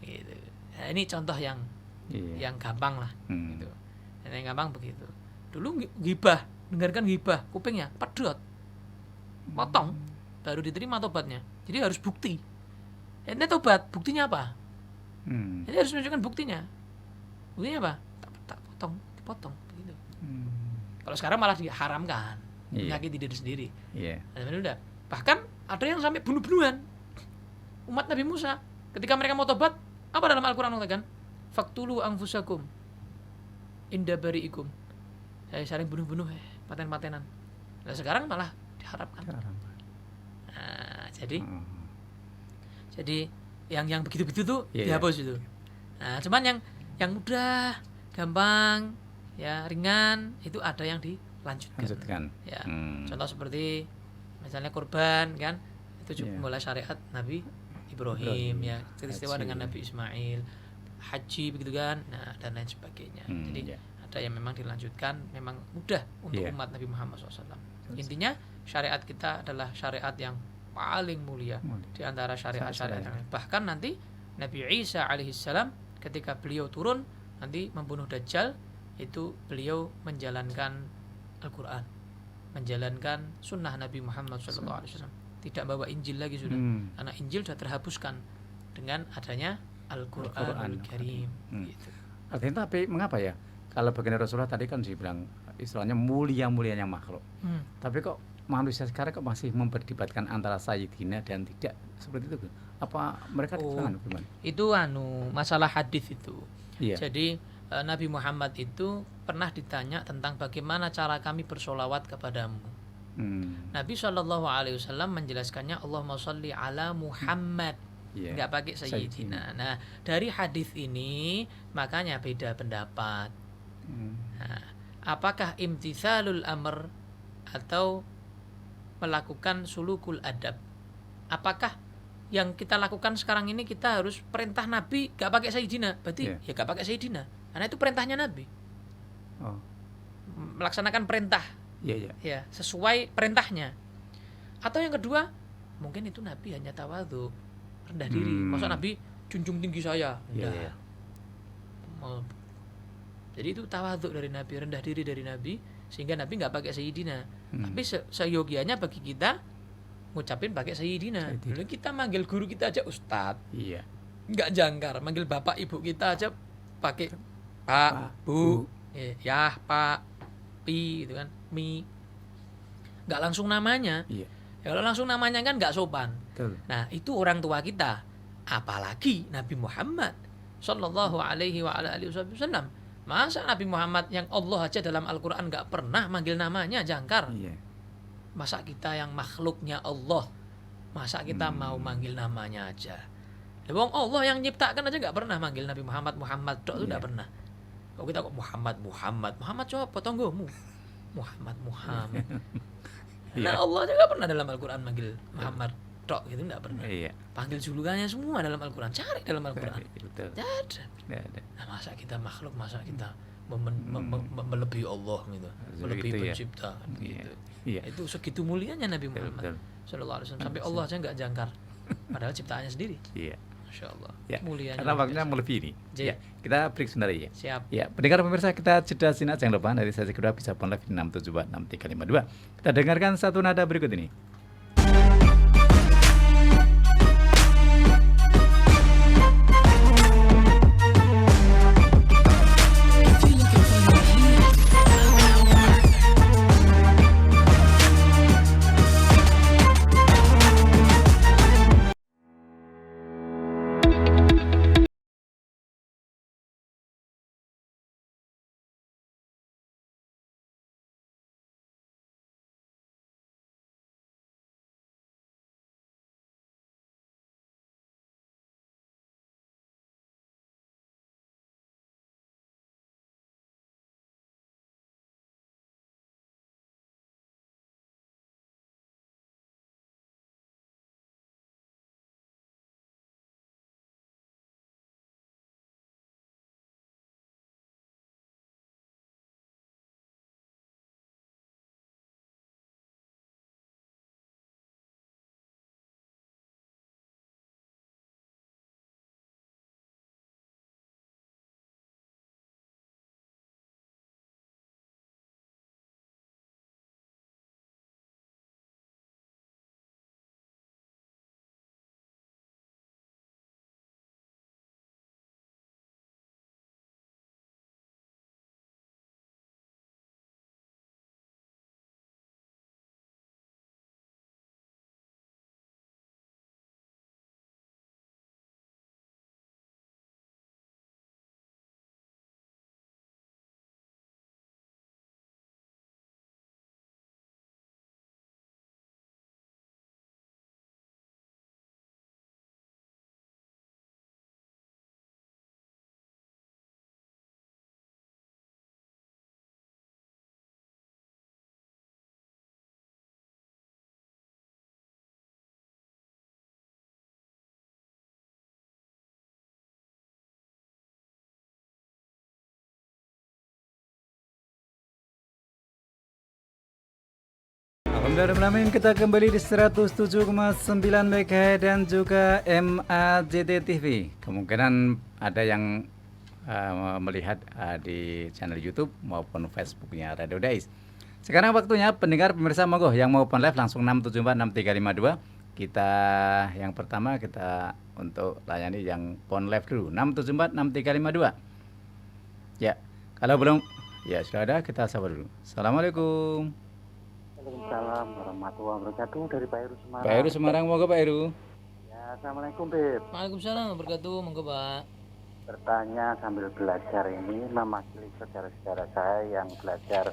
Gitu. Nah, ini contoh yang gampang lah. Gitu. Yang gampang begitu. Dulu gibah, dengarkan gibah, kupingnya pedot, potong, baru diterima tobatnya. Jadi harus bukti. Ini tobat, buktinya apa? Ini harus menunjukkan buktinya. Buktinya apa? Tak dipotong begitu. Kalau sekarang malah diharamkan, menyakiti diri sendiri. Udah. Bahkan ada yang sampai bunuh-bunuhan. Umat Nabi Musa, ketika mereka mau tobat, apa dalam Al-Qur'an mengatakan? Faktulu anfusakum inda bari'ikum. Saya saling bunuh-bunuh, paten-patenan. Nah, sekarang malah diharapkan. Nah, jadi yang begitu-begitu tuh dihapus itu. Nah, cuman yang mudah, gampang, ya ringan, itu ada yang dilanjutkan. Ya, contoh seperti misalnya kurban kan, itu juga mulai syariat Nabi Ibrahim, ya, peristiwa dengan Nabi Ismail, haji begitu kan, nah dan lain sebagainya. Jadi ada yang memang dilanjutkan, memang mudah untuk umat Nabi Muhammad SAW. Intinya syariat kita adalah syariat yang paling mulia di antara syariat-syariat yang lain. Bahkan nanti Nabi Isa alaihissalam ketika beliau turun nanti membunuh Dajjal, itu beliau menjalankan Al-Quran, menjalankan sunnah Nabi Muhammad SAW. Tidak bawa Injil lagi sudah, karena Injil sudah terhapuskan dengan adanya Al-Quranul Karim. Gitu. Artinya tapi mengapa ya? Kalau baginda Rasulullah tadi kan dibilang istilahnya mulia-mulianya makhluk. Tapi kok manusia sekarang kok masih memperdebatkan antara Sayyidina dan tidak seperti itu? Apa mereka gimana? Itu masalah hadis itu. Jadi Nabi Muhammad itu pernah ditanya tentang bagaimana cara kami bersolawat kepadamu. Nabi SAW menjelaskannya Allahumma sholli ala Muhammad, nggak pakai Sayyidina. Nah, dari hadis ini makanya beda pendapat. Nah, apakah imtithalul amr atau melakukan sulukul adab? Apakah yang kita lakukan sekarang ini kita harus perintah Nabi gak pakai Sayyidina? Berarti ya gak pakai Sayyidina, karena itu perintahnya Nabi. Melaksanakan perintah ya sesuai perintahnya. Atau yang kedua, mungkin itu Nabi hanya tawadhu, rendah diri. Masa Nabi junjung tinggi saya? Jadi itu tawadhu dari Nabi, rendah diri dari Nabi, sehingga Nabi gak pakai Sayyidina. Tapi seyogianya bagi kita ngucapin pakai Sayyidina. Dulu kita manggil guru kita aja Ustadz, nggak jangkar. Manggil bapak ibu kita aja pakai Pak, Bu, ya Pak, Pi, gitu kan, Mi, nggak langsung namanya. Kalau langsung namanya kan nggak sopan. Betul. Nah, itu orang tua kita. Apalagi Nabi Muhammad sallallahu alaihi wa ala alihi wasallam. Masa Nabi Muhammad yang Allah aja dalam Al-Qur'an nggak pernah manggil namanya jangkar. Iya. Masa kita yang makhluknya Allah, masa kita mau manggil namanya aja. Wong Allah yang nyiptakan aja nggak pernah manggil Nabi Muhammad Muhammad, itu nggak pernah. Kalau kita kok Muhammad coba tonggomu. Muhammad. Nah Allah aja nggak pernah dalam Al-Quran manggil Muhammad tok gitu, nggak pernah. Iya. Panggil julukannya semua dalam Al-Quran, cari dalam Al-Quran. Betul. Tidak ada. Nah, masa kita makhluk, masa kita melebihi Allah gitu, melebihi Gitu ya. pencipta gitu. Iya. Itu segitu mulianya Nabi Muhammad Sallallahu Alaihi Wasallam, sampai Allah aja nggak jangkar, padahal ciptaannya sendiri. Iya. Masya Allah. Ya. Mulianya. Karena waktunya melebihi ini. Ya. Kita break sebentar ya. Siap. Ya, pendengar pemirsa, kita jeda sinak, jangan lupa dari sesi kedua bisa phone live di 6746352. Kita dengarkan satu nada berikut ini. Alhamdulillah, kita kembali di 107,9 MHz dan juga MAJT TV. Kemungkinan ada yang melihat di channel YouTube maupun Facebooknya Radio Dais. Sekarang waktunya pendengar pemirsa, monggo yang mau phone live langsung 6746352. Kita yang pertama kita untuk layani yang phone live dulu 6746352. Ya, kalau belum ya sudah ada, kita sabar dulu. Assalamualaikum. Waalaikumsalam warahmatullahi wabarakatuh, dari Pak Heru Semarang. Pak Heru Semarang, monggo Pak Heru. Ya, assalamualaikum Beb. Waalaikumsalam wabarakatuh, monggo Pak. Bertanya sambil belajar ini mewakili saudara-saudara saya yang belajar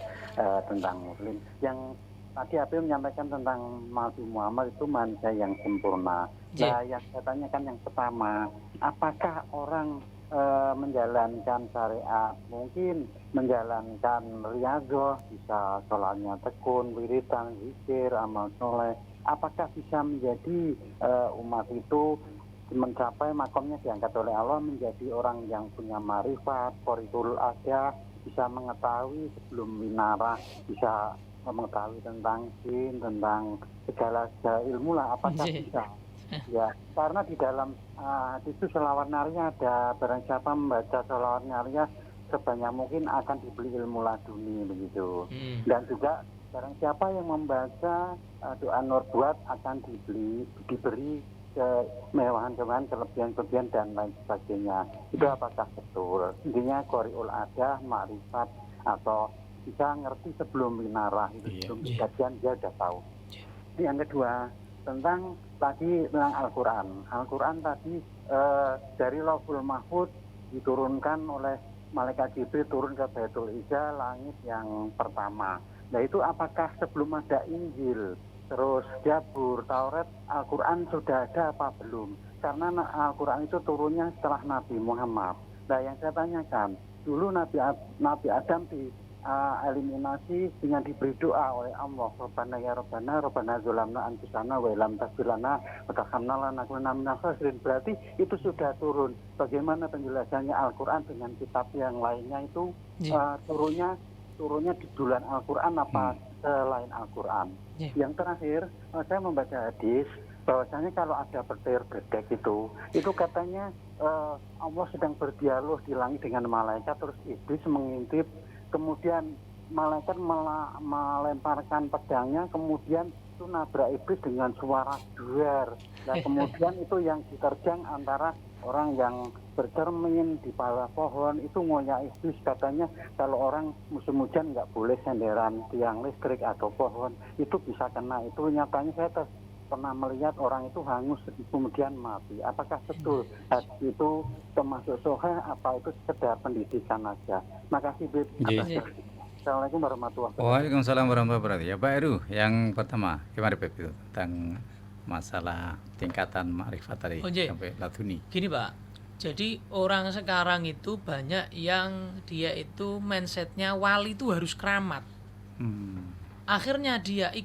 tentang Muslim. Yang tadi Habib menyampaikan tentang Nabi Muhammad itu manusia yang sempurna. Nah, yang saya tanyakan yang pertama, apakah orang menjalankan syariat, mungkin menjalankan riyadhah, bisa sholatnya tekun, wiridan, zikir, amal soleh, apakah bisa menjadi umat itu mencapai makomnya diangkat oleh Allah menjadi orang yang punya marifat, qoritul ada, bisa mengetahui sebelum minarah, bisa mengetahui tentang jin, tentang segala ilmu lah, apakah bisa? Ya, karena di dalam itu selawat nariah ada, barang siapa membaca selawat nariah sebanyak mungkin akan dibeli ilmu laduni begitu. Dan juga barang siapa yang membaca doa nur buat akan diberi kemewahan-kemewahan, kelebihan-kelebihan dan lain sebagainya. Itu apakah betul? Intinya qori'ul adah, ma'rifat, atau bisa ngerti sebelum minarah itu, sebelum kejadian dia sudah tahu. Yang kedua, tentang Al-Quran. Al-Quran tadi dari Lauhul Mahfuz diturunkan oleh Malaikat Jibril turun ke Baitul Izza, langit yang pertama. Nah itu apakah sebelum ada Injil, terus Zabur, Taurat, Al-Quran sudah ada apa belum? Karena Al-Quran itu turunnya setelah Nabi Muhammad. Nah yang saya tanyakan, dulu Nabi Adam eliminasi dengan diberi doa oleh Allah, Rabbana ya Rabbana, Rabbana zolamna anfusana wa ilam tasbilana wa tarhamna lanakunanna minal khasirin. Berarti itu sudah turun. Bagaimana penjelasannya Al-Quran dengan kitab yang lainnya itu turunnya di duluan Al-Quran apa selain Al-Quran? Yang terakhir, saya membaca hadis bahwasanya kalau ada petir bledek itu katanya Allah sedang berdialog di langit dengan malaikat, terus iblis mengintip, kemudian malaikat melemparkan pedangnya, kemudian itu nabrak iblis dengan suara duar. Nah kemudian itu yang diterjang antara orang yang bercermin di bawah pohon, itu ngoyak iblis. Katanya kalau orang musim hujan nggak boleh senderan tiang listrik atau pohon, itu bisa kena. Itu nyatanya saya pernah melihat orang itu hangus kemudian mati. Apakah betul itu termasuk soheh, apa itu sekedar pendidikan aja? Makasih Bib. Assalamualaikum warahmatullahi wabarakatuh. Waalaikumsalam warahmatullahi wabarakatuh. Ya Pak Heru, yang pertama gimana Bib itu tentang masalah tingkatan makrifat tadi sampai laduni? Gini Pak, jadi orang sekarang itu banyak yang dia itu mindsetnya wali itu harus keramat. Akhirnya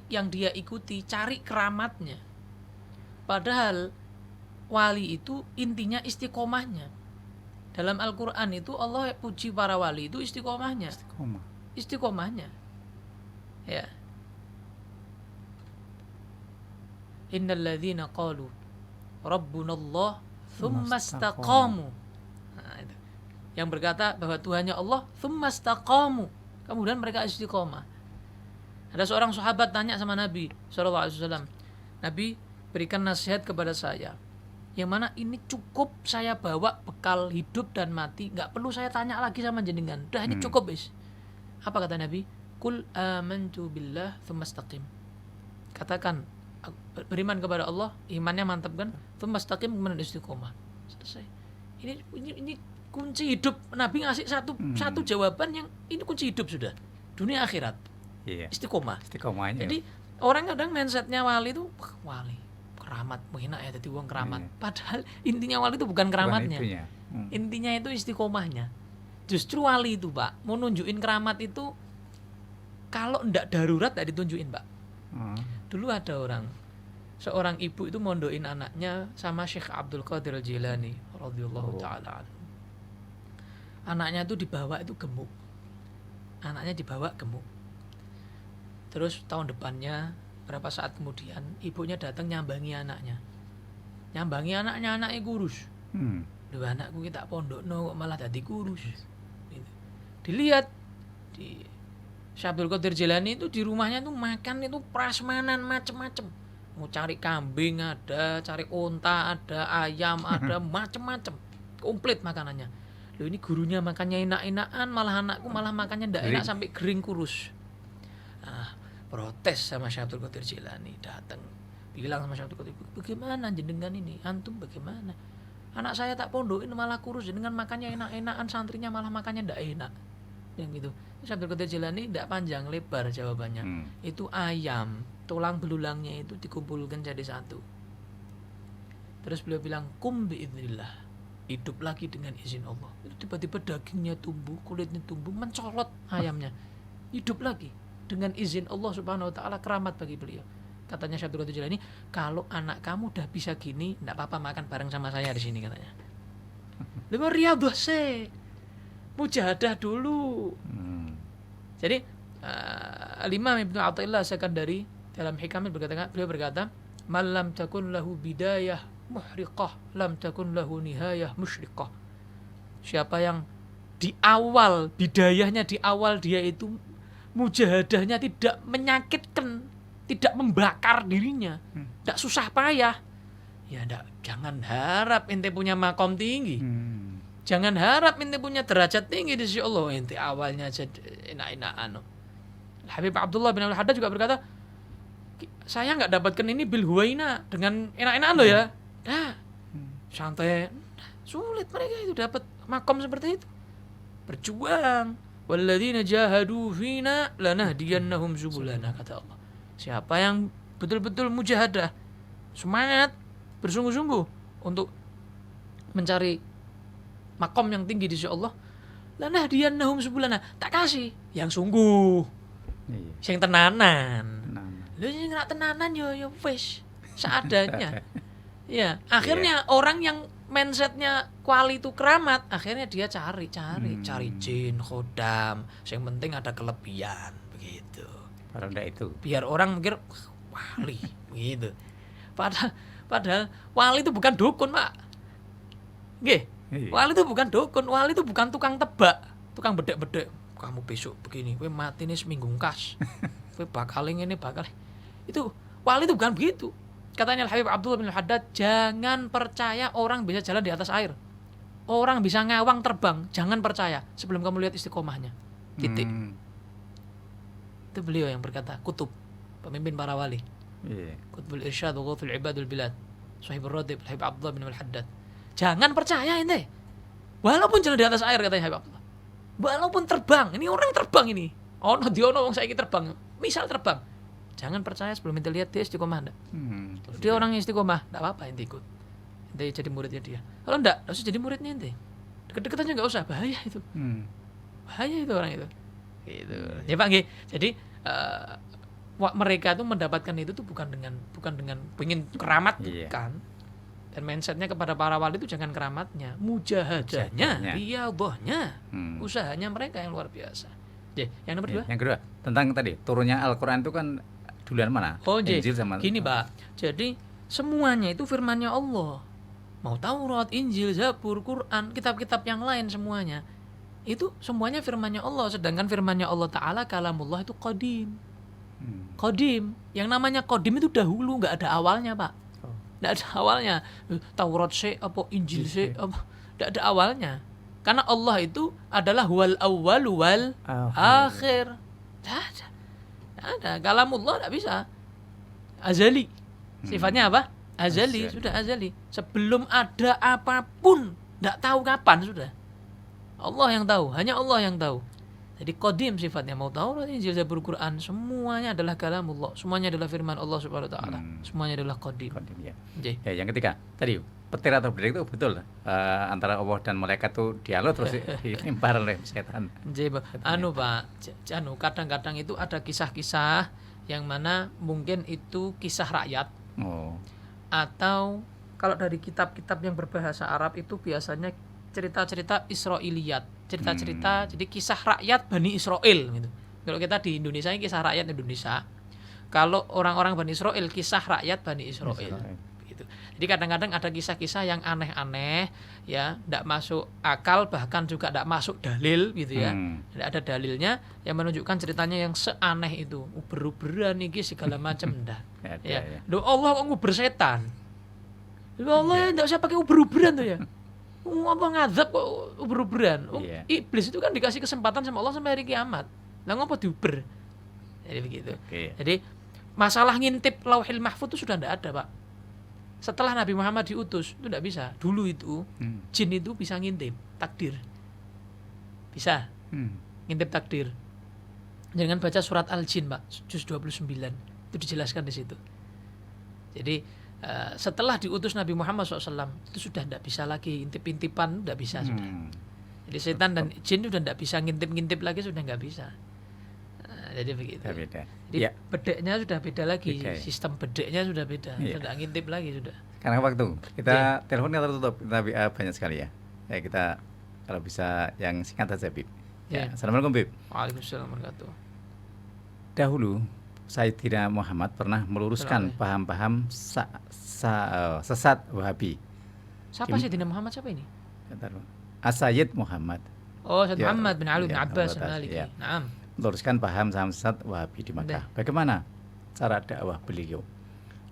yang dia ikuti cari keramatnya. Padahal wali itu intinya istiqomahnya. Dalam Al-Quran itu Allah puji para wali itu istiqomahnya. Istiqomahnya. Ya. Innal ladzina qalu Rabbunallah tsumma istaqamu. Nah, itu. Yang berkata bahwa Tuhannya Allah tsumma istaqamu. Kemudian mereka istiqomah. Ada seorang sahabat tanya sama Nabi SAW, Nabi berikan nasihat kepada saya, yang mana ini cukup saya bawa bekal hidup dan mati, nggak perlu saya tanya lagi sama jenengan, udah ini cukup bis. Apa kata Nabi? Qul amantu billah tsumma istaqim. Katakan beriman kepada Allah, imannya mantap kan? Tsumma istaqim, kemudian istiqomah. Selesai. Ini kunci hidup. Nabi ngasih satu jawaban yang ini kunci hidup sudah. Dunia akhirat. Istiqomahnya. Jadi orang kadang mindsetnya wali itu wali keramat, enak ya jadi uang keramat. Padahal intinya wali itu bukan keramatnya. Intinya itu istiqomahnya. Justru wali itu Pak mau nunjukin keramat itu kalau ndak darurat ndak ditunjukin Pak. Dulu ada seorang ibu itu mondokin anaknya sama Syekh Abdul Qadir Al-Jilani radhiyallahu taala. Anaknya itu dibawa itu gemuk. Terus tahun depannya berapa saat kemudian ibunya datang nyambangi anaknya, anaknya kurus. Loh anakku kita pondokno kok malah jadi kurus. Gitu. Dilihat di Syabdul Qadir Jilani itu di rumahnya tuh makan itu prasmanan macem-macem. Mau cari kambing ada, cari unta ada, ayam ada, macem-macem. Komplit makanannya. Loh ini gurunya makannya enak-enakan, malah anakku malah makannya ndak enak sampai kering kurus. Protes sama Syekh Abdul Qadir Jilani, datang bilang sama Syekh Abdul Qadir, bagaimana jenengan ini, antum bagaimana, anak saya tak pondokin malah kurus, jenengan makannya enak-enakan, santrinya malah makannya ndak enak, yang gitu. Syekh Abdul Qadir Jilani ndak panjang lebar jawabannya, itu ayam tulang belulangnya itu dikumpulkan jadi satu, terus beliau bilang kum biidznillah, hidup lagi dengan izin Allah. Itu tiba-tiba dagingnya tumbuh, kulitnya tumbuh, mencolot ayamnya, hidup lagi dengan izin Allah Subhanahu wa taala, keramat bagi beliau. Katanya Syekh Abdul Qadir Jilani, kalau anak kamu udah bisa gini, enggak apa-apa makan bareng sama saya di sini katanya. Lebar riyadhah sih. Mujahadah dulu. Jadi Imam Ibnu Athaillah Sakandari dalam Hikamil beliau berkata, "Man lam takun lahu bidayah muhriqah, lam takun lahu nihayah musyriqah." Siapa yang di awal bidayahnya, di awal dia itu mujahadahnya tidak menyakitkan, tidak membakar dirinya, tidak susah payah, ya jangan harap ente punya makom tinggi, jangan harap ente punya derajat tinggi di sisi Allah. Ente awalnya aja enak-enakan. Habib Abdullah bin Al-Haddad juga berkata, Saya nggak dapatkan ini bil huwaina dengan enak-enakan loh ya. Nah, santai. Sulit mereka itu dapat makom seperti itu. Berjuang. Walladzina jahadu fina lanahdiyannahum subulana, kata Allah. Siapa yang betul-betul mujahadah, semangat, bersungguh-sungguh untuk mencari makom yang tinggi di sisi Allah, lanahdiyannahum subulana, tak kasih yang sungguh, yang tenanan. Lu sing nggak tenanan yo wis seadanya. Ya, akhirnya orang yang mindsetnya kuali itu keramat, akhirnya dia cari jin, khodam, yang penting ada kelebihan begitu. Padahal enggak itu. Biar orang mikir wali begitu. Padahal wali itu bukan dukun, Pak. Nggih. Wali itu bukan dukun, wali itu bukan tukang tebak, tukang bedek-bedek. Kamu besok begini, kowe mati nih seminggu kas. Kowe bakal ngene bakal. Itu wali itu bukan begitu. Katanya Al-Habib Abdullah bin Al-Haddad, jangan percaya orang bisa jalan di atas air. Orang bisa ngawang terbang, jangan percaya sebelum kamu lihat istiqomahnya. Titik. Itu beliau yang berkata, kutub, pemimpin para wali. Kutubul Irsyad wa Ghuthul Ibadul Bilad. Sahibul Radib, Al-Habib Abdullah bin Al-Haddad. Jangan percaya ente. Walaupun jalan di atas air, katanya Habib Abdullah. Walaupun terbang, ini orang terbang ini. Ono diono wong saiki terbang. Misal terbang. Jangan percaya sebelum ente lihat dia istiqomah enggak. Dia orang yang istiqomah, enggak apa-apa ente ikut. Ente jadi muridnya dia. Kalau enggak usah jadi muridnya ente. Deket-deket aja enggak usah, bahaya itu. Bahaya itu orang itu. Gitu. Ya Pak nggih. Jadi mereka tuh mendapatkan itu tuh bukan dengan pengen keramat, bukan. Dan mindsetnya kepada para wali itu jangan keramatnya, mujahadahnya, riyadhahnya, usahanya mereka yang luar biasa. Yang nomor dua? Yang kedua, tentang tadi turunnya Al-Quran itu kan duluan mana? Injil sama gini Pak. Jadi semuanya itu firman-Nya Allah. Mau Taurat, Injil, Zabur, Quran, kitab-kitab yang lain semuanya. Itu semuanya firman-Nya Allah. Sedangkan firman-Nya Allah Ta'ala, kalamullah itu qadim. Qadim. Yang namanya qadim itu dahulu, gak ada awalnya Pak. Gak ada awalnya. Taurat apa Injil apa. Gak ada awalnya. Karena Allah itu adalah wal awwal wal akhir. Tidak ada. Kalamullah tidak bisa. Azali. Sifatnya apa? Azali. Sudah azali. Sebelum ada apapun, tidak tahu kapan sudah. Allah yang tahu. Hanya Allah yang tahu. Jadi qadim sifatnya. Mau Taurat, Injil, Zabur, Quran, semuanya adalah kalamullah. Semuanya adalah firman Allah Subhanahu wa taala. Semuanya adalah qadim. Ya. Ya, yang ketiga, tadi petir atau bedek itu betul antara Allah dan malaikat itu dialog terus dilempar oleh setan. Pak, kadang-kadang itu ada kisah-kisah yang mana mungkin itu kisah rakyat. Atau kalau dari kitab-kitab yang berbahasa Arab itu biasanya cerita-cerita Israiliyat, cerita-cerita jadi kisah rakyat Bani Israel gitu. Kalau kita di Indonesia ini kisah rakyat Indonesia. Kalau orang-orang Bani Israel kisah rakyat Bani Israel. Gitu. Jadi kadang-kadang ada kisah-kisah yang aneh-aneh ya, tidak masuk akal, bahkan juga tidak masuk dalil gitu ya. Tidak ada dalilnya yang menunjukkan ceritanya yang seaneh itu. Uber-uberan iki segala macam dah. Ya. Loh Allah kok nguber setan? Loh Allah enggak usah pakai uber-uberan tuh ya. Allah ngadab kok uber-uberan. Iblis itu kan dikasih kesempatan sama Allah sampai hari kiamat. Lah ngapa diuber? Jadi begitu. Jadi masalah ngintip Lauhil Mahfuz itu sudah tidak ada, Pak. Setelah Nabi Muhammad diutus, itu tidak bisa. Dulu itu jin itu bisa ngintip takdir. Bisa. Ngintip takdir. Jangan baca surat Al-Jin, Pak, juz 29. Itu dijelaskan di situ. Jadi setelah diutus Nabi Muhammad SAW itu sudah tidak bisa lagi intip-intipan, tidak bisa sudah. Jadi setan dan jin sudah tidak bisa ngintip-ngintip lagi, sudah nggak bisa. Jadi begitu. Jadi bedeknya sudah beda lagi, sistem bedeknya sudah beda, sudah ngintip lagi sudah. Karena waktu kita teleponnya tertutup, tapi banyak sekali ya. Ya kita kalau bisa yang singkat saja, Bib. Assalamualaikum, Bib. Waalaikumsalam warahmatullahi wabarakatuh. Dahulu Sayyidina Muhammad pernah meluruskan paham-paham sesat Wahabi. Siapa Sayyidina Muhammad, siapa ini? As-Sayyid Muhammad. Oh, Sayyid Muhammad bin Ali bin Abbas al-Maliki. Naam. Meluruskan paham sesat Wahabi di Makkah. Bagaimana cara dakwah beliau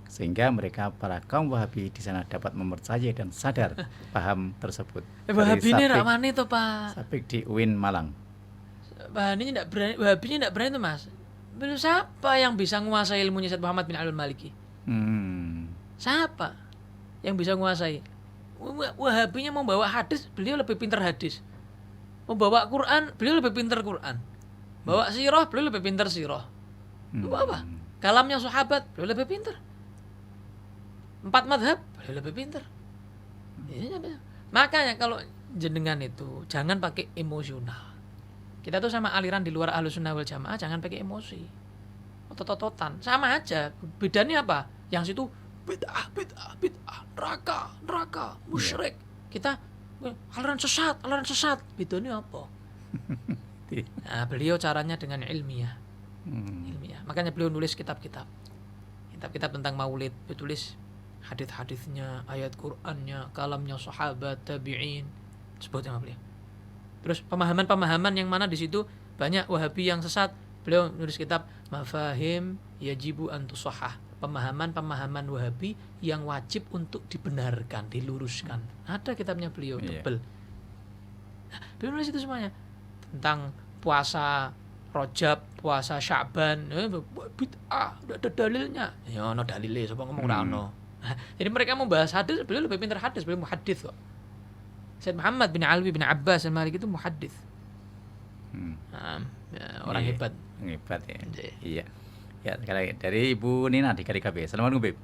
sehingga mereka para kaum Wahabi di sana dapat mempercayai dan sadar paham tersebut. Wahabi ini nak mana itu, Pak? Sapik di UIN Malang. Wahabinya tidak berani tuh, Mas. Beliau siapa yang bisa menguasai ilmunya Syed Muhammad bin Abdul Maliki? Siapa yang bisa menguasai? Wahabinya membawa hadis, beliau lebih pintar hadis. Membawa Quran, beliau lebih pintar Quran. Bawa sirah, beliau lebih pintar sirah. Apa? Kalamnya sahabat, beliau lebih pintar. 4 madhab, beliau lebih pintar. Makanya kalau jenengan itu jangan pakai emosional. Kita tuh sama aliran di luar Ahlussunnah wal Jamaah jangan pakai emosi. Otot-ototan, sama aja. Bedanya apa? Yang situ bid'ah, neraka, musyrik. Kita aliran sesat. Bedanya apa? Nah, beliau caranya dengan ilmiah. Makanya beliau nulis kitab-kitab tentang maulid, beliau tulis hadis-hadisnya, ayat Qur'annya, kalamnya sahabat, tabi'in, sebut sama beliau. Terus pemahaman-pemahaman yang mana di situ banyak Wahabi yang sesat, beliau nulis kitab Mafahim Yajibu Antusahah, pemahaman-pemahaman Wahabi yang wajib untuk dibenarkan, diluruskan. Ada kitabnya beliau, tebel. Nah, beliau nulis itu semuanya tentang puasa Rajab, puasa Sya'ban, bid'ah, udah ada dalilnya. Ya ono dalile, sapa ngomong ora ono. Jadi mereka membahas hadis, beliau lebih pintar hadis, beliau muhaddits kok. Syed Muhammad bin Alwi bin Abbas al-Maliki itu muhaddits. Orang hebat. Hebat ya. Iya. Ya, dari Ibu Nina di KDKB. Assalamualaikum, Bib.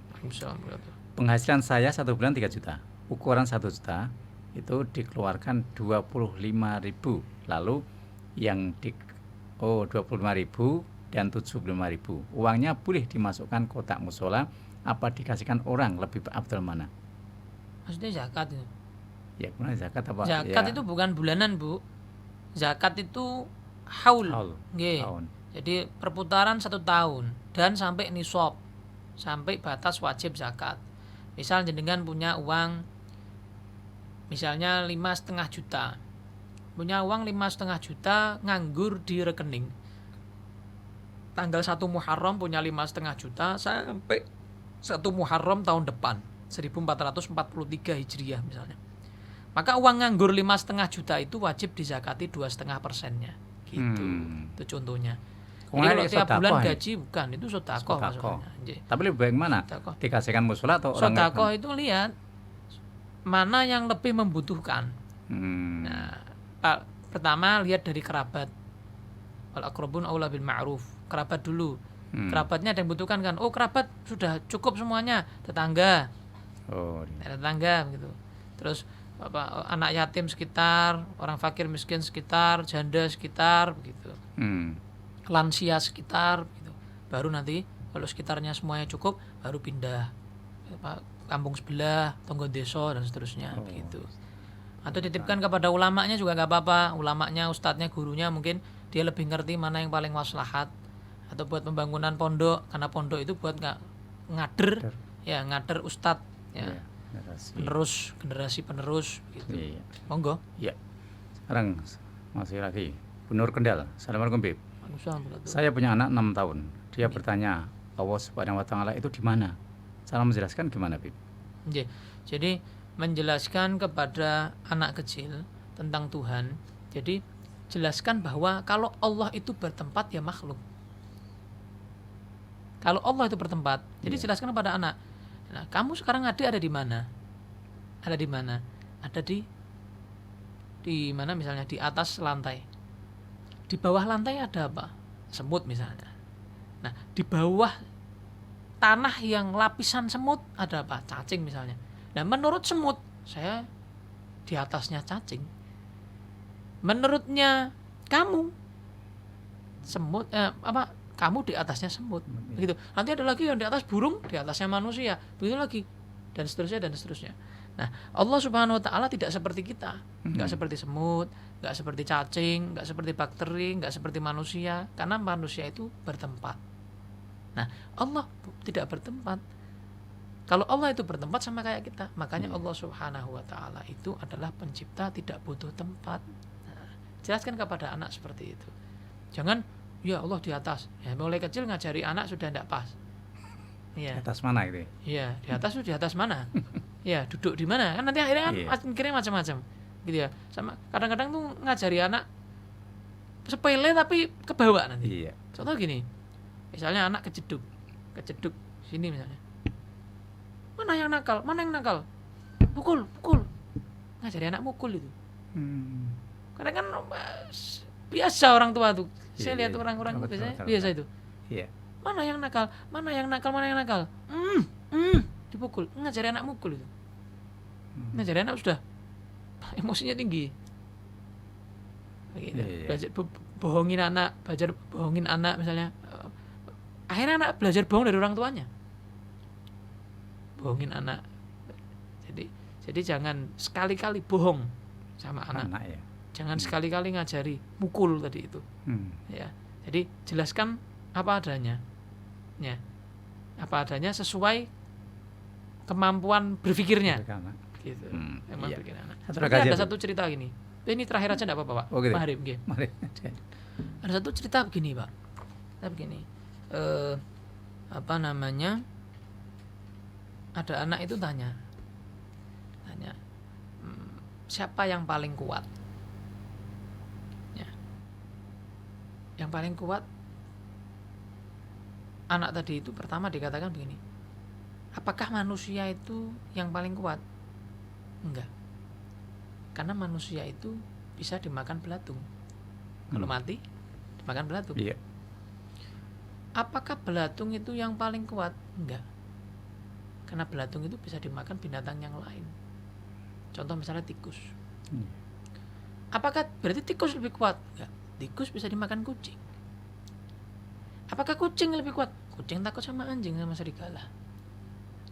Penghasilan saya 1 bulan 3 juta. Ukuran 1 juta itu dikeluarkan 25.000. Lalu yang 25.000 dan 75.000. Uangnya boleh dimasukkan kotak musola apa dikasihkan orang, lebih afdal mana? Maksudnya zakat itu? Ya, gimana zakat apa? Zakat itu bukan bulanan, Bu. Zakat itu haul. Jadi perputaran 1 tahun dan sampai nisab, sampai batas wajib zakat. Misal jenengan punya uang misalnya 5,5 juta. Punya uang 5,5 juta nganggur di rekening. Tanggal 1 Muharram punya 5,5 juta sampai 1 Muharram tahun depan 1443 Hijriah misalnya. Maka uang nganggur 5,5 juta itu wajib dizakati 2,5%-nya. Gitu. Itu contohnya. Jadi kalau tiap bulan gaji bukan, itu sedekah maksudnya. Tapi lebih baik mana? Dikasihkan musola atau orang? Sedekah itu lihat mana yang lebih membutuhkan. Nah, pertama lihat dari kerabat. Wal aqrabun aula bil ma'ruf. Kerabat dulu. Kerabatnya ada yang butuhkan kan. Oh, kerabat sudah cukup semuanya. Tetangga. Tetangga begitu. Terus anak yatim sekitar, orang fakir miskin sekitar, janda sekitar begitu. Lansia sekitar begitu. Baru nanti kalau sekitarnya semuanya cukup, baru pindah kampung sebelah, tonggo desa dan seterusnya begitu. Atau titipkan kepada ulamanya juga nggak apa-apa. Ulamanya, ustadznya, gurunya mungkin dia lebih ngerti mana yang paling maslahat. Atau buat pembangunan pondok, karena pondok itu buat ngader ustadz ya. Generasi penerus gitu. Iya. Monggo. Iya. Sekarang masih lagi Bu Nur Kendal. Assalamualaikum, Bib. Saya punya anak 6 tahun. Dia bertanya, Allah Subhanahu wa taala itu di mana? Cara menjelaskan gimana, Bib? Jadi menjelaskan kepada anak kecil tentang Tuhan. Jadi jelaskan bahwa kalau Allah itu bertempat ya makhluk. Kalau Allah itu bertempat, jadi jelaskan kepada anak. Nah, kamu sekarang ada di mana? Ada di mana? Ada di mana misalnya di atas lantai. Di bawah lantai ada apa? Semut misalnya. Nah, di bawah tanah yang lapisan semut ada apa? Cacing misalnya. Nah, menurut semut, saya di atasnya cacing. Menurutnya kamu semut kamu di atasnya semut. Begitu. Nanti ada lagi yang di atas burung, di atasnya manusia. Begitu lagi dan seterusnya. Nah, Allah Subhanahu wa taala tidak seperti kita. Enggak seperti semut, enggak seperti cacing, enggak seperti bakteri, enggak seperti manusia, karena manusia itu bertempat. Nah, Allah tidak bertempat. Kalau Allah itu bertempat sama kayak kita, makanya Allah Subhanahu wa taala itu adalah pencipta, tidak butuh tempat. Nah, jelaskan kepada anak seperti itu. Jangan ya Allah di atas. Ya, mulai kecil ngajari anak sudah tidak pas. Ya. Di atas mana gitu? Iya, di atas itu di atas mana? Ya, duduk di mana? Kan nanti akhirnya kan mikirnya macam-macam. Gitu ya. Sama kadang-kadang tuh ngajari anak sepele tapi ke bawah nanti. Iya. Contoh gini. Misalnya anak kejeduk sini misalnya. Mana yang nakal? Pukul. Ngajari anak mukul itu. Karena kan biasa orang tua tuh. Saya lihat orang-orang biasa itu. Iya. Mana yang nakal? Dipukul. Ngajari anak mukul itu. Ngajari anak sudah emosinya tinggi. Begitu. Belajar belajar bohongin anak misalnya. Akhirnya anak belajar bohong dari orang tuanya. Bohongin anak. Jadi jangan sekali-kali bohong sama anak. Ya. Jangan sekali-kali ngajari mukul tadi itu. Ya. Jadi jelaskan apa adanya. Ya. Apa adanya sesuai kemampuan berpikirnya. Gitu. Memang bikin anak. Ada satu cerita gini. Ini terakhir aja enggak apa-apa, Pak. Oh, gitu. Mari. Ada satu cerita begini, Pak. Ada anak itu tanya, siapa yang paling kuat? Ya. Yang paling kuat, anak tadi itu pertama dikatakan begini, apakah manusia itu yang paling kuat? Enggak, karena manusia itu bisa dimakan belatung. Kalau mati dimakan belatung. Iya. Apakah belatung itu yang paling kuat? Enggak. Karena belatung itu bisa dimakan binatang yang lain. Contoh misalnya tikus. Apakah berarti tikus lebih kuat? Enggak. Tikus bisa dimakan kucing. Apakah kucing lebih kuat? Kucing takut sama anjing sama serigala.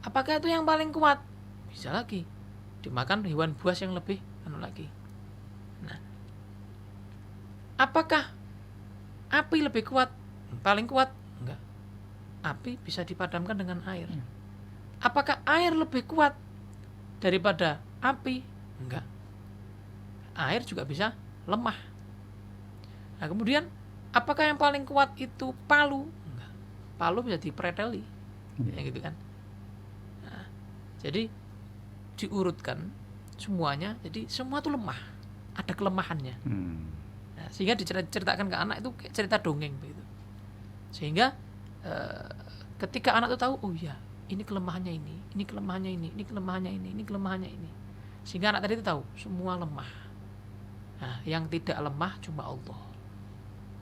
Apakah itu yang paling kuat? Bisa lagi dimakan hewan buas yang lebih lagi. Nah, apakah api lebih kuat? Paling kuat? Enggak. Api bisa dipadamkan dengan air. Apakah air lebih kuat daripada api? Enggak. Air juga bisa lemah. Nah, kemudian apakah yang paling kuat itu palu? Enggak. Palu bisa dipreteli. Ya gitu kan. Nah, jadi diurutkan semuanya, jadi semua itu lemah. Ada kelemahannya. Nah, sehingga diceritakan ke anak itu kayak cerita dongeng begitu. Sehingga ketika anak itu tahu, oh iya, ini kelemahannya ini kelemahannya ini kelemahannya ini. Sehingga anak tadi itu tahu semua lemah. Nah, yang tidak lemah cuma Allah.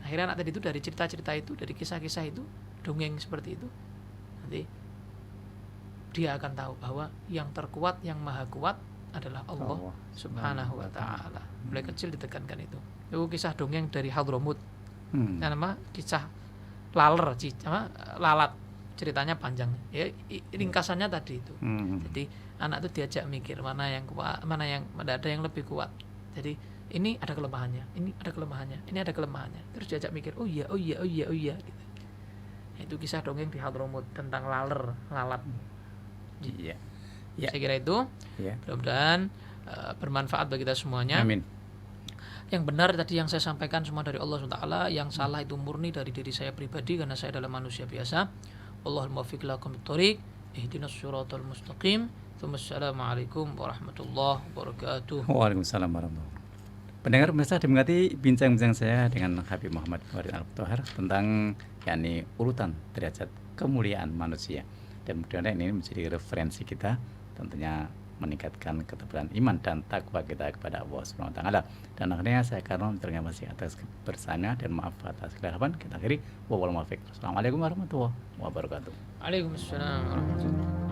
Akhirnya anak tadi itu dari cerita-cerita itu, dari kisah-kisah itu, dongeng seperti itu, nanti dia akan tahu bahwa yang terkuat, yang maha kuat adalah Allah Subhanahu wa ta'ala. Mulai kecil ditekankan itu. Itu kisah dongeng dari Hadramut. Nama kisah lalat. Ceritanya panjang. Ya, ringkasannya tadi itu. Jadi anak itu diajak mikir mana yang kuat, mana yang ada yang lebih kuat. Jadi ini ada kelemahannya, ini ada kelemahannya. Terus diajak mikir, oh iya gitu. Itu kisah dongeng di Hadramut tentang lalat. Iya. Saya kira itu. Mudah-mudahan bermanfaat bagi kita semuanya. Amin. Yang benar tadi yang saya sampaikan semua dari Allah SWT. Yang salah itu murni dari diri saya pribadi, karena saya adalah manusia biasa. Allahumma muwaffiq lakum thoriq, ihdinas siratal mustaqim. Wassalamualaikum warahmatullahi wabarakatuh. Waalaikumsalam warahmatullahi wabarakatuh. Pendengar pemirsa, dimengerti bincang-bincang saya dengan Habib Muhammad Farid Al-Futuhar tentang urutan derajat kemuliaan manusia. Dan mudah-mudahan ini menjadi referensi kita, tentunya meningkatkan ketebalan iman dan takwa kita kepada Allah Subhanahu wa taala. Dan akhirnya saya akan terima kasih atas kebersamaannya dan maaf atas kekeliruan. Kita akhiri. Wassalamualaikum warahmatullahi wabarakatuh. Waalaikumsalam warahmatullahi wabarakatuh.